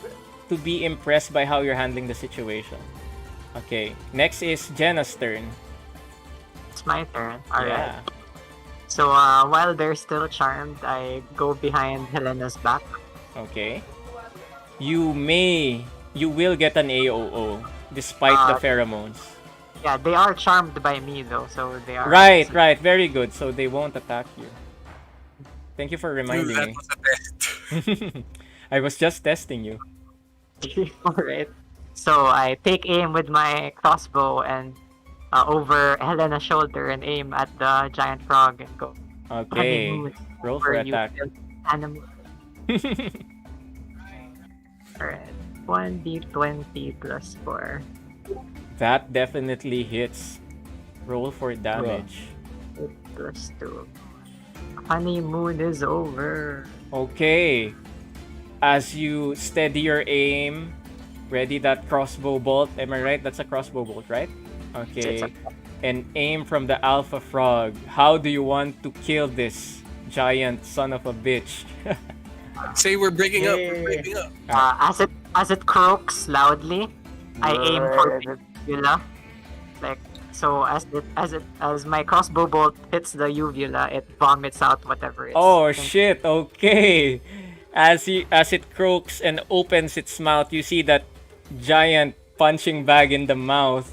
to be impressed by how you're handling the situation. Okay, next is Jenna's turn. It's my turn. Alright. Yeah. So while they're still charmed, I go behind Helena's back. Okay. You will get an AOO despite the pheromones. Yeah, they are charmed by me though, so they are. Right, very good. So they won't attack you. Thank you for reminding That me. was a test. I was just testing you. Alright. So I take aim with my crossbow and over Helena's shoulder and aim at the giant frog and go. Okay. Honeymoon, Roll for where you attack. build animal. Alright. 1d20 plus 4. That definitely hits. Roll for damage. 8 plus 2. Honeymoon is over. Okay. As you steady your aim, ready that crossbow bolt. Am I right? That's a crossbow bolt, right? Okay. And aim from the alpha frog. How do you want to kill this giant son of a bitch? Say we're breaking up. We're breaking up. As it croaks loudly, I aim for the uvula. Like so, as my crossbow bolt hits the uvula, it vomits out whatever it's. Oh shit! Okay. As it croaks and opens its mouth, you see that giant punching bag in the mouth.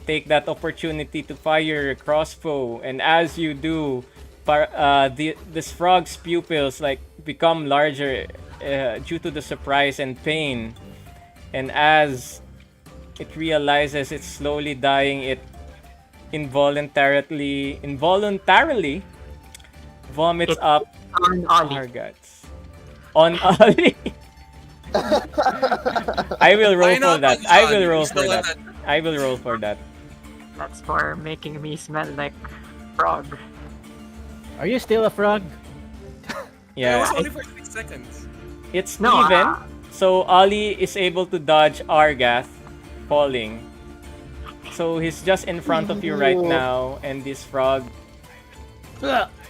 Take that opportunity to fire your crossbow, and as you do, this frog's pupils like become larger due to the surprise and pain. And as it realizes it's slowly dying, it involuntarily vomits up On Ollie. our guts. On Ollie. I will roll Why for not that. on I John? will roll He's the for one that. I will roll for that. That's for making me smell like frog. Are you still a frog? It Yeah, was only for 6 seconds. it's No, even. So Ollie is able to dodge Argath falling. So he's just in front of you right now, and this frog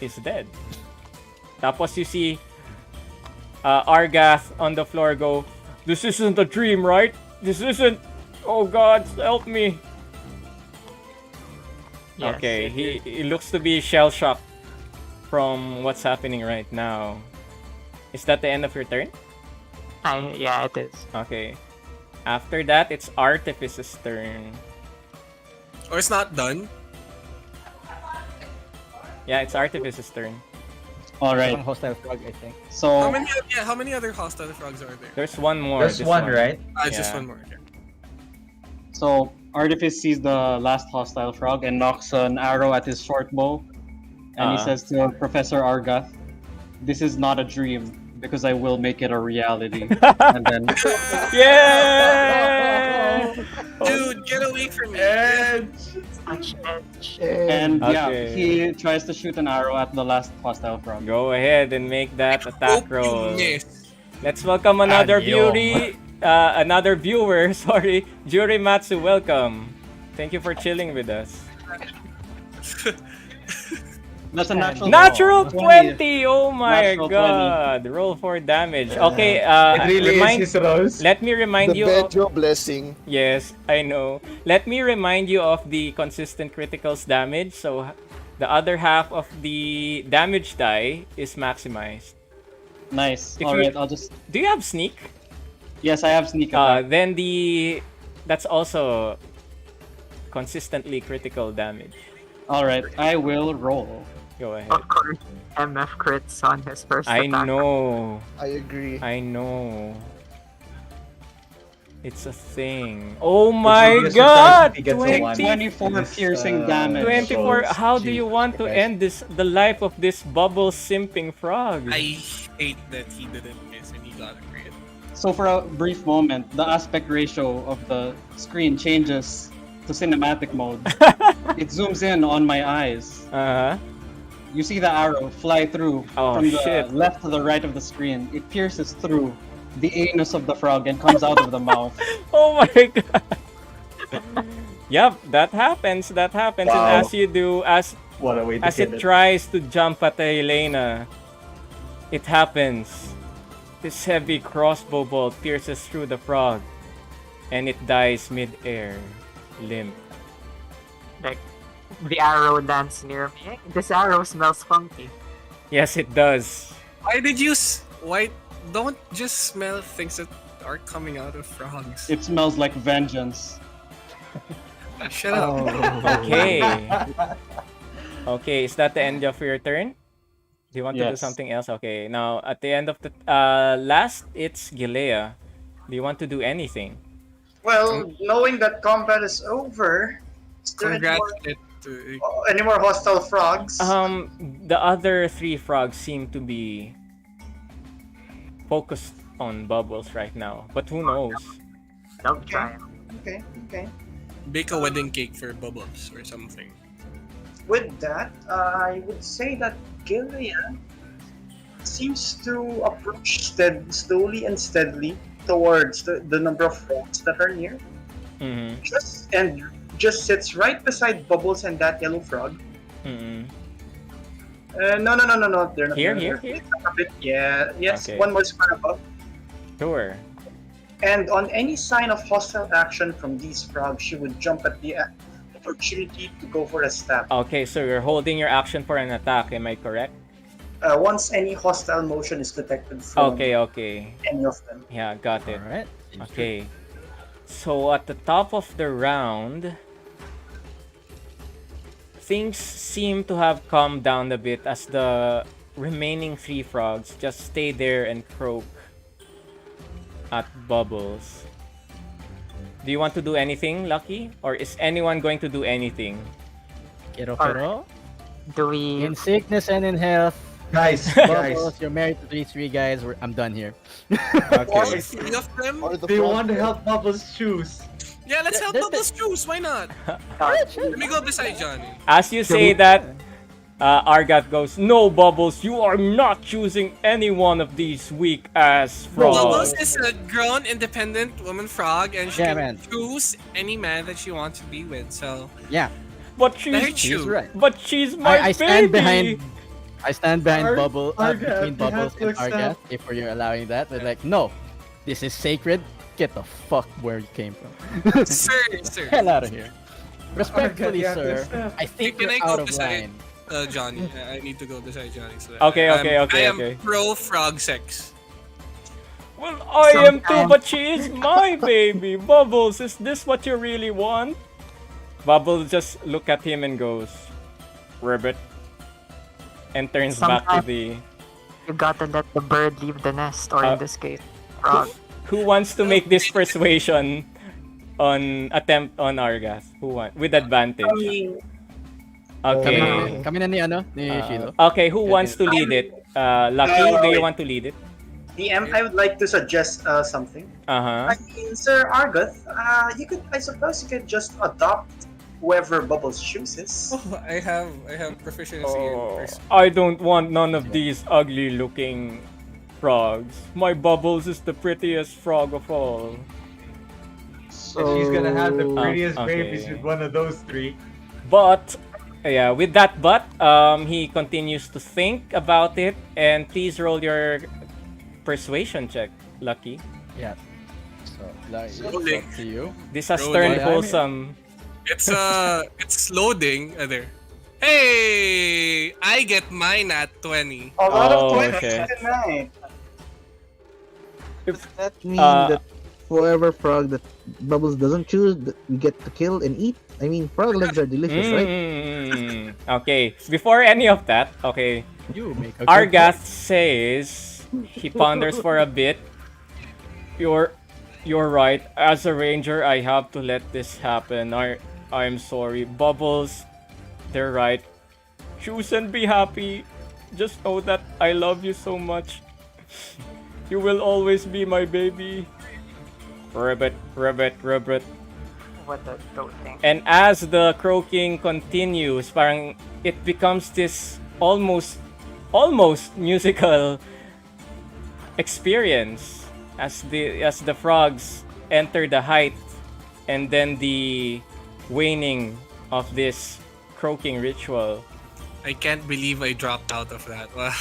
is dead. Tapos you see Argath on the floor go, "This isn't a dream, right? This isn't. Oh God, help me." Yes, Okay, it he looks to be shell-shocked from what's happening right now. Is that the end of your turn? Yeah, it is. Okay. After that, it's Artifice's turn. Or it's not done. Yeah, it's Artifice's turn. All right. One hostile frog, I think. So How many other hostile frogs are there? There's one more. There's this one, right? Just Yeah. one more. Okay. So Artifice sees the last hostile frog and knocks an arrow at his short bow, and he says to Professor Argath, "This is not a dream because I will make it a reality." And then Yeah! Dude, get away from me. Such edge. and yeah, Okay. he tries to shoot an arrow at the last hostile frog. Go ahead and make that attack Hope you roll. miss. Let's welcome another Adios. another viewer. Sorry, Juri Matsu. Welcome. Thank you for chilling with us. That's a natural. Natural 20. 20! Oh my Natural 20. god! Roll for damage. Okay, It really is his Rose. let me remind The you. Bedro blessing. Yes, I know. Let me remind you of the consistent criticals damage. So the other half of the damage die is maximized. Nice. If All you- right, I'll just. Do you have sneak? Yes, I have sneak attack. Then that's also consistently critical damage. All right, I will roll. Go ahead. Of course, MF crits on his first I attack. know. I agree. I know. It's a thing. Oh my would be a surprise god! if he gets a Take 1 24 in this, piercing damage. 24. Bubbles How do chief you want to profession. end the life of this bubble simping frog? I hate that he didn't miss and he got a crit. So for a brief moment, the aspect ratio of the screen changes to cinematic mode. It zooms in on my eyes. Uh-huh. You see the arrow fly through Oh, from the shit. left to the right of the screen. It pierces through the anus of the frog and comes out of the mouth. Oh my god. Yep, that happens. That happens. And Wow. as you do, as What a way to as get it it. tries to jump at Elena, it happens. This heavy crossbow bolt pierces through the frog, and it dies mid-air, limp. Like, the arrow lands near me. This arrow smells funky. Yes, it does. Why did you? Why don't just smell things that are coming out of frogs? It smells like vengeance. Shut up. Okay. Okay, is that the end of your turn? Do you want to do Yes. something else? Okay, now at the end of the last, it's Gilea. Do you want to do anything? Well, knowing that combat is over, is there Congrats. any more hostile frogs? The other 3 frogs seem to be focused on Bubbles right now, but who knows? Love trial. Okay, okay. Bake a wedding cake for Bubbles or something. With that, I would say that Gilead seems to approach slowly and steadily towards the number of frogs that are near. Mm-hmm. Just sits right beside Bubbles and that yellow frog. Mm-hmm. No. They're not Here, they're here? a bit, yeah, yes, Okay. one more square above. Sure. And on any sign of hostile action from these frogs, she would jump at the opportunity to go for a stab. Okay, so you're holding your action for an attack, am I correct? Once any hostile motion is detected from Okay. any of them. Yeah, got it. Alright. Okay. So at the top of the round, things seem to have calmed down a bit as the remaining 3 frogs just stay there and croak at Bubbles. Do you want to do anything, Lucky? Or is anyone going to do anything? Kero. Do we... In sickness and in health. Guys, Bubbles, you're married to these 3 guys. I'm done here. All Okay. 3 of them? Or the do you frog want to head. help Bubbles choose? Yeah, let's help There's Bubbles choose. Why not? Let me go beside Johnny. As you say that, Argath goes, "No, Bubbles, you are not choosing any one of these weak-ass Bubbles frogs." is a grown, independent woman frog, and she Yeah, can man. choose any man that she wants to be with. So Yeah, But let her she's choose. right. my I baby. stand behind Ar- Bubble Argath, between you Bubbles have to and Argath. If you're allowing that, they're like, no, this is sacred. Get the fuck where you came from. Sir. Hell out of here. Respectfully, Argath, you have to sir, accept. I think Can I you're go out of beside- line. Johnny, I need to go beside Johnny. So Okay, I okay. am pro frog sex. Well, I am too, Sometimes- but she is my baby. Bubbles, is this what you really want? Bubbles just look at him and goes, "Ribbit," and turns back to Sometimes- the. You gotta let the bird leave the nest, or in this case, frog. Who wants to make this persuasion attempt on Argath? Who want with advantage? I mean, Okay. Kami na ni Shilo. Okay, who wants to lead it? Lucky, do you want to lead it? DM, I would like to suggest something. Uh-huh. I mean, Sir Argath, I suppose you could just adopt whoever Bubbles chooses. Oh, I have proficiency in person. I don't want none of these ugly looking frogs. My Bubbles is the prettiest frog of all. And she's gonna have the prettiest okay. babies with one of those 3. But yeah, with that he continues to think about it, and please roll your persuasion check, Lucky. Yeah. So, like, it's Rolling. up to you. This has Roll turned it. wholesome. It's loading. There. Hey, I get mine at 20. A lot Oh, of 20 okay. tonight. Does that mean Uh, that whoever frog that Bubbles doesn't choose, that we get to kill and eat? I mean, frog legs are delicious, right? Okay, before any of that, okay, You make a good Argath says, he ponders for a bit. You're right. As a ranger, I have to let this happen. I'm sorry. Bubbles, they're right. Choose and be happy. Just know that I love you so much. You will always be my baby. Ribbit, ribbit, ribbit. What the goat thing? And as the croaking continues, parang it becomes this almost musical experience as the frogs enter the height and then the waning of this croaking ritual. I can't believe I dropped out of that. Wow.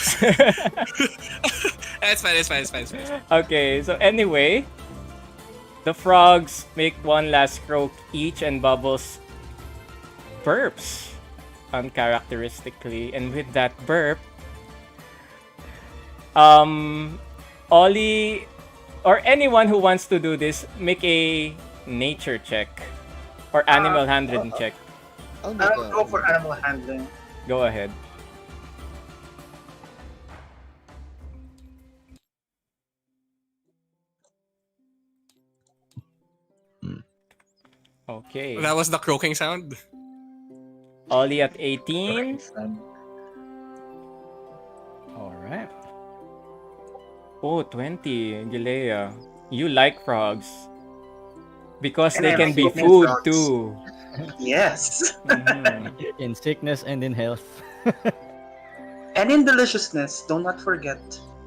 It's fine. Okay, so anyway, the frogs make one last croak each and Bubbles burps uncharacteristically, and with that burp, Ollie or anyone who wants to do this, make a nature check or animal handling check. I'll I'll go for animal handling. Go ahead. Okay. That was the croaking sound. Ollie at 18. Alright. Oh, 20. Gilea. You like frogs. Because And they I can like be eating food frogs. too. Yes. Mhm. In sickness and in health. And in deliciousness, do not forget.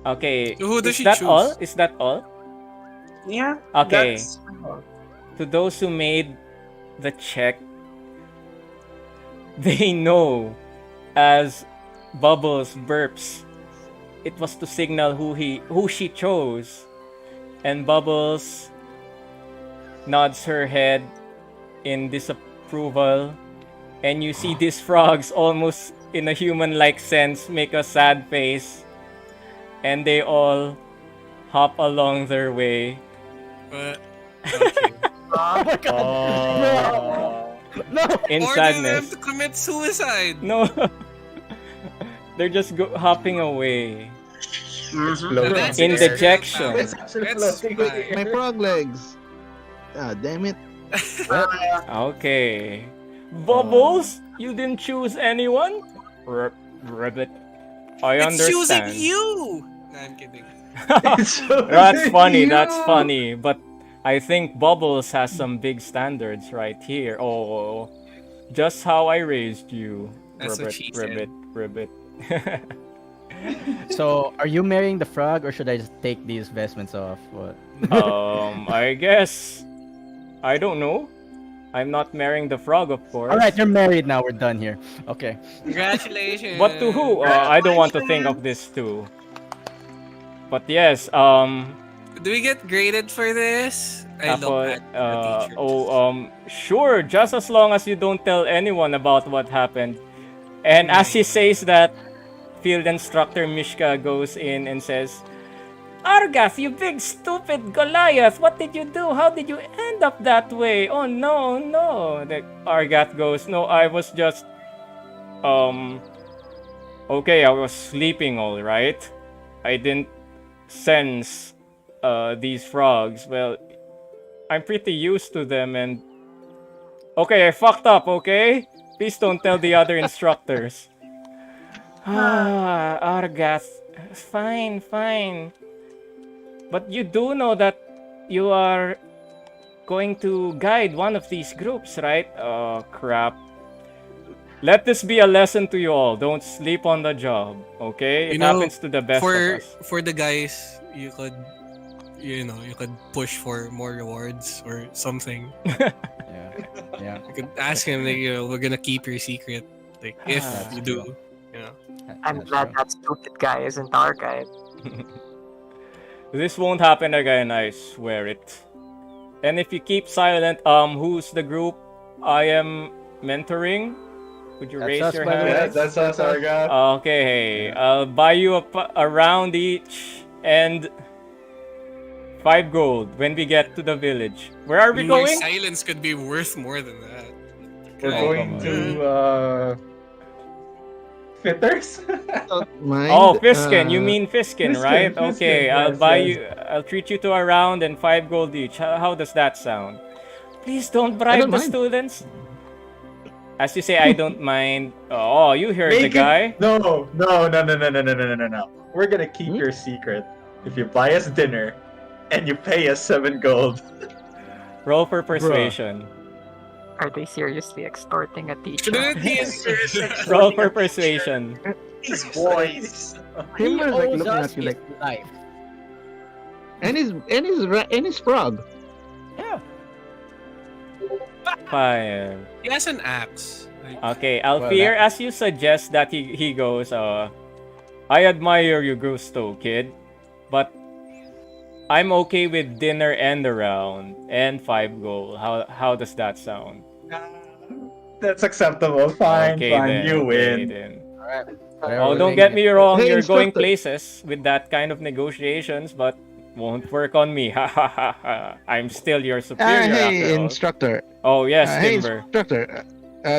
Okay. So who does Is she that choose? all? Is that all? Yeah. Okay. That's To those who made the check, they know as Bubbles burps, it was to signal who she chose. And Bubbles nods her head in disapproval, and you see these frogs almost in a human-like sense make a sad face, and they all hop along their way. But okay. In Order them sadness. to commit suicide. No. They're just hopping away. That's In fair. dejection. That's fine. My frog legs. Ah, damn it. Okay. Bubbles, you didn't choose anyone? Ribbit. I It's choosing understand. you. No, I'm kidding. That's funny, that's funny. But I think Bubbles has some big standards right here. Oh, just how I raised you. That's what she said. Ribbit. So, are you marrying the frog or should I just take these vestments off? What? I guess. I don't know. I'm not marrying the frog, of course. Alright, you're married now. We're done here. Okay. Congratulations. But to who? I don't want to think of this too. But yes, Do we get graded for this? I look at the teachers. Sure, just as long as you don't tell anyone about what happened. And as he says that, field instructor Mishka goes in and says, Argas, you big stupid Goliath, what did you do? How did you end up that way? Oh no. The Argath goes, no, I was just okay, I was sleeping all right. I didn't sense these frogs. Well, I'm pretty used to them and okay, I fucked up, okay? Please don't tell the other instructors. Argas. Fine. But you do know that you are going to guide one of these groups, right? Oh, crap. Let this be a lesson to you all. Don't sleep on the job, okay? It happens to the best of us. For the guys, you could push for more rewards or something. Yeah. You could ask him, like, we're gonna keep your secret, like, if you do, I'm glad that stupid guy isn't our guy. This won't happen again, I swear it. And if you keep silent, who's the group I am mentoring? Would you That's raise us, your by the hand? way. Yeah, that's us, Arga. Okay, hey, I'll buy you a round each and 5 gold when we get to the village. Where are we My going? silence could be worth more than that. We're Oh, going come to Fitters? Don't mind. Oh, Fiskin. You mean Fiskin, Fiskin, right? Fiskin, Okay, I'll yes, buy yes. you. I'll treat you to a round and 5 gold each. How does that sound? Please don't I bribe don't the mind. students. As you say, I don't mind. Oh, you heard the Make guy. it. No. We're gonna keep Hmm? your secret. If you buy us dinner, and you pay us 7 gold. Roll for persuasion. Are they seriously extorting a teacher? Shouldn't it be in Roll for persuasion. These boys. Him is like owes looking us at you his like, life. and his frog. Yeah. Fine. He has an axe. Like, Okay, Alfir, as you suggest that he goes, I admire you, Gusto, kid. But I'm okay with dinner and a round and 5 gold. How does that sound? That's acceptable. Fine, Okay, fine. then, You okay, win. then. Alright. Oh, don't get me wrong, Hey, you're going instructor. places with that kind of negotiations, but won't work on me. Ha ha ha ha. I'm still your superior Hey, after all. instructor. Oh, yes, Hey, Timber. instructor.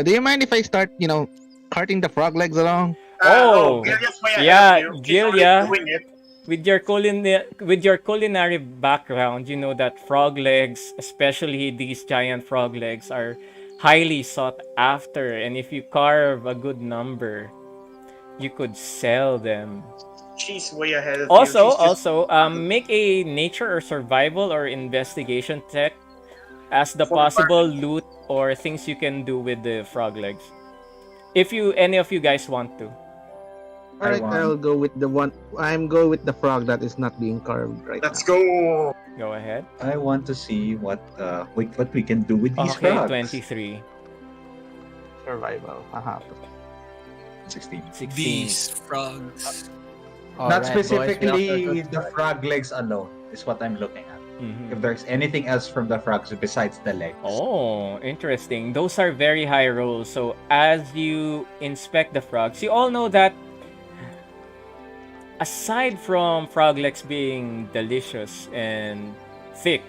Do you mind if I start, carting the frog legs along? Oh, Gillia's way ahead yeah, of you. She's already Gilia. doing it. With your culinary background, you know that frog legs, especially these giant frog legs, are highly sought after. And if you carve a good number, you could sell them. She's way ahead of Also, you. She's just- make a nature or survival or investigation check as the For possible loot or things you can do with the frog legs. If any of you guys want to. I Alright, want- I'll go with the one. I'm go with the frog that is not being carved right Let's now. go. Go ahead. I want to see what we can do with these Okay, frogs. 23. Survival. Haha. 16. 16. these frogs. Not Alright, boys, specifically we also- the frog legs alone is what I'm looking at. Mhm. If there's anything else from the frogs besides the legs. Oh, interesting. Those are very high rolls. So as you inspect the frogs, you all know that aside from frog legs being delicious and thick,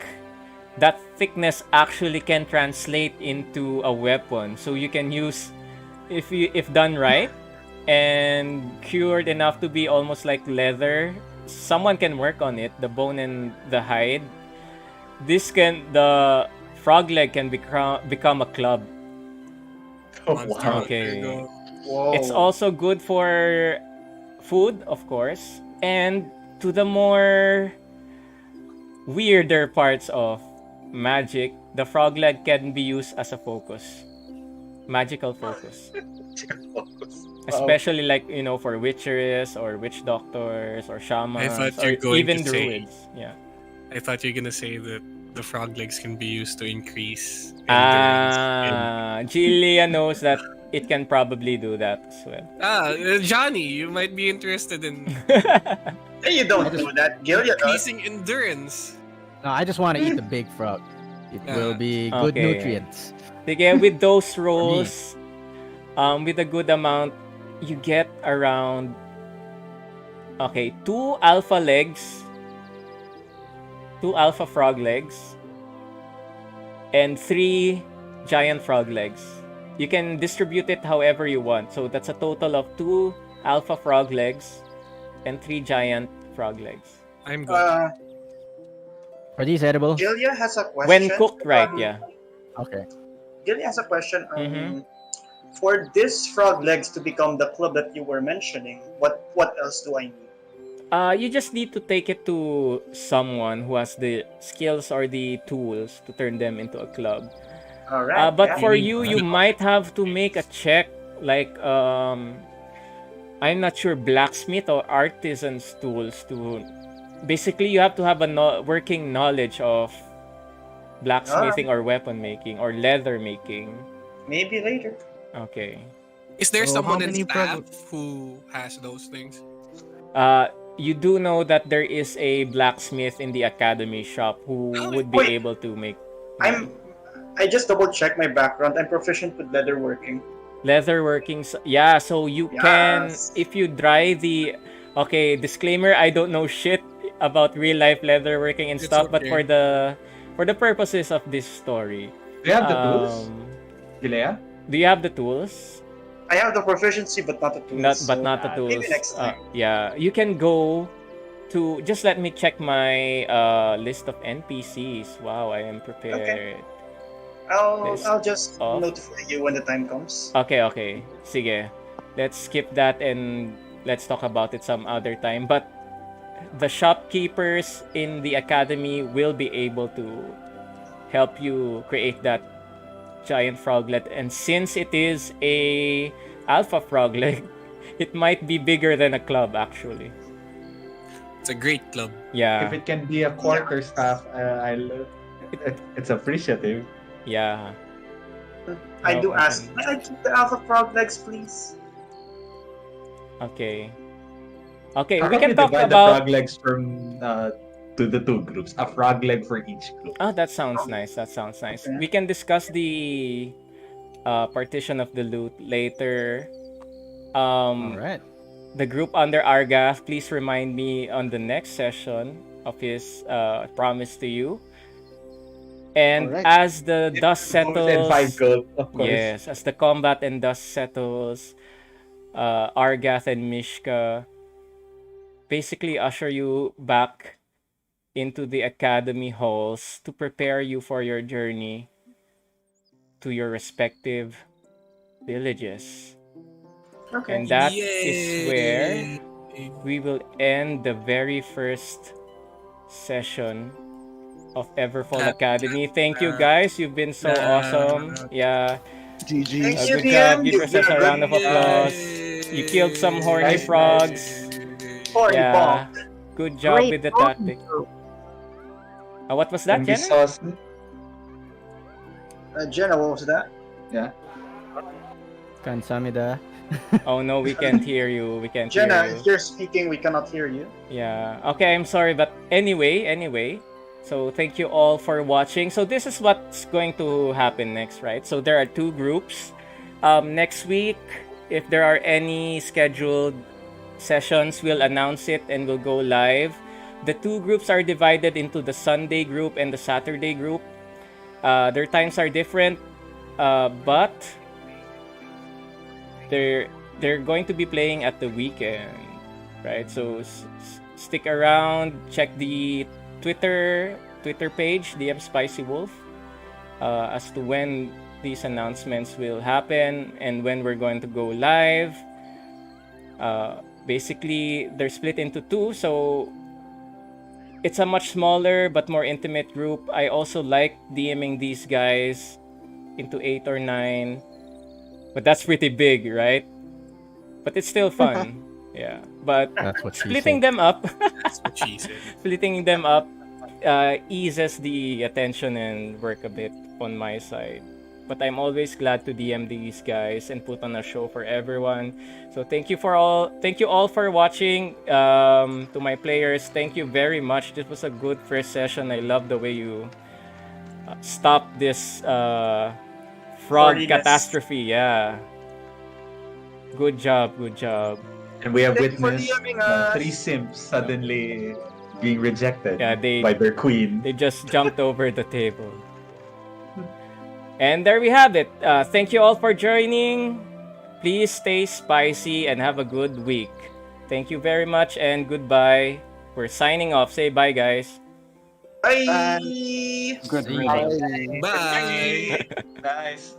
that thickness actually can translate into a weapon. So you can use, if done right and cured enough to be almost like leather, someone can work on it, the bone and the hide. The frog leg can become a club. Oh, Monster wow. Hunter, Okay. go. Whoa. It's also good for food, of course, and to the more weirder parts of magic, the frog leg can be used as a focus. Magical focus. Especially for witcheries or witch doctors or shamans thought or you're going even to say- druids. Yeah. I thought you were gonna say that the frog legs can be used to increase endurance. Gilia knows that it can probably do that as well. Johnny, you might be interested in Hey, you don't do that. Gilia does. increasing endurance. No, I just want to eat the big frog. It will be good Okay. nutrients. Again, with those rolls, with a good amount, you get around 2 alpha legs, 2 alpha frog legs, and 3 giant frog legs. You can distribute it however you want. So that's a total of 2 alpha frog legs and 3 giant frog legs. I'm good. Are these edible? Gilia has a question. When cooked right, yeah. Okay. Gilia has a question. Mhm. For this frog legs to become the club that you were mentioning, what else do I need? You just need to take it to someone who has the skills or the tools to turn them into a club. All right. But yeah. for you might have to make a check, like I'm not sure, blacksmith or artisan's tools to. Basically, you have to have a working knowledge of blacksmithing or weapon making or leather making. Maybe later. Okay. Is there So someone how in many staff who has those things? You do know that there is a blacksmith in the academy shop who would be Wait. able to make I just double checked my background. I'm proficient with leatherworking. leatherworking. Yeah, so you can, Yes. if you dry the. Okay, disclaimer: I don't know shit about real life leatherworking and It's stuff, but okay. for the purposes of this story, Do you have the tools? um, Gilia? do you have the tools? I have the proficiency, but not the tools. But so not the tools. Maybe next time. Yeah, you can go to. Just let me check my list of NPCs. Wow, I am prepared. List I'll just of- notify you when the time comes. Okay. Sige. Let's skip that and let's talk about it some other time. But the shopkeepers in the academy will be able to help you create that giant froglet. And since it is a alpha froglet, it might be bigger than a club actually. It's a great club. Yeah. If it can be a quarterstaff, it's appreciative. Yeah. I Oh, do ask. okay. May I keep the alpha frog legs, please? Okay, How we about can we talk divide the about. frog legs from to the two groups? A frog leg for each group. Oh, that sounds nice. Okay. We can discuss the partition of the loot later. All Um, right. the group under Argath, please remind me on the next session of his promise to you. And Alright. as the dust And 5 settles, gold, of course. yes, as the combat and dust settles, Argath and Mishka basically usher you back into the academy halls to prepare you for your journey to your respective villages. Okay. And that is where Yay! we will end the very first session of Everfall Academy. Thank you guys. You've been so awesome. Yeah. GG. Thank you, Good job. DM. Give You yourselves did a round of good. applause. You killed some horny Nice, frogs. Horny Yeah. ball. Good job Great with the job, tactic. you. What was that, And we Jenna? saw Jenna, what was that? Kansamida. Oh no, we can't hear you. We can't Jenna, hear you. if you're speaking, we cannot hear you. Yeah. Okay, I'm sorry, but anyway. So thank you all for watching. So this is what's going to happen next, right? So there are two groups. Next week, if there are any scheduled sessions, we'll announce it and we'll go live. The two groups are divided into the Sunday group and the Saturday group. Their times are different, but they're going to be playing at the weekend, right? So stick around, check the Twitter page, DM Spicy Wolf, as to when these announcements will happen and when we're going to go live. Basically, they're split into two, so it's a much smaller but more intimate group. I also like DMing these guys into 8 or 9, but that's pretty big, right? But it's still fun. Yeah, but That's what she splitting said. them up That's what she said. splitting them up eases the attention and work a bit on my side. But I'm always glad to DM these guys and put on a show for everyone. So thank you all for watching. To my players, thank you very much. This was a good first session. I love the way you stopped this frog Horniness. catastrophe. Yeah. Good job. And we have Thank you for witnessed DMing us. 3 simps suddenly being rejected Yeah, they by their queen. They just jumped over the table. And there we have it. Thank you all for joining. Please stay spicy and have a good week. Thank you very much and goodbye. We're signing off. Say bye, guys. Bye. Good See you. reading. Bye. Nice.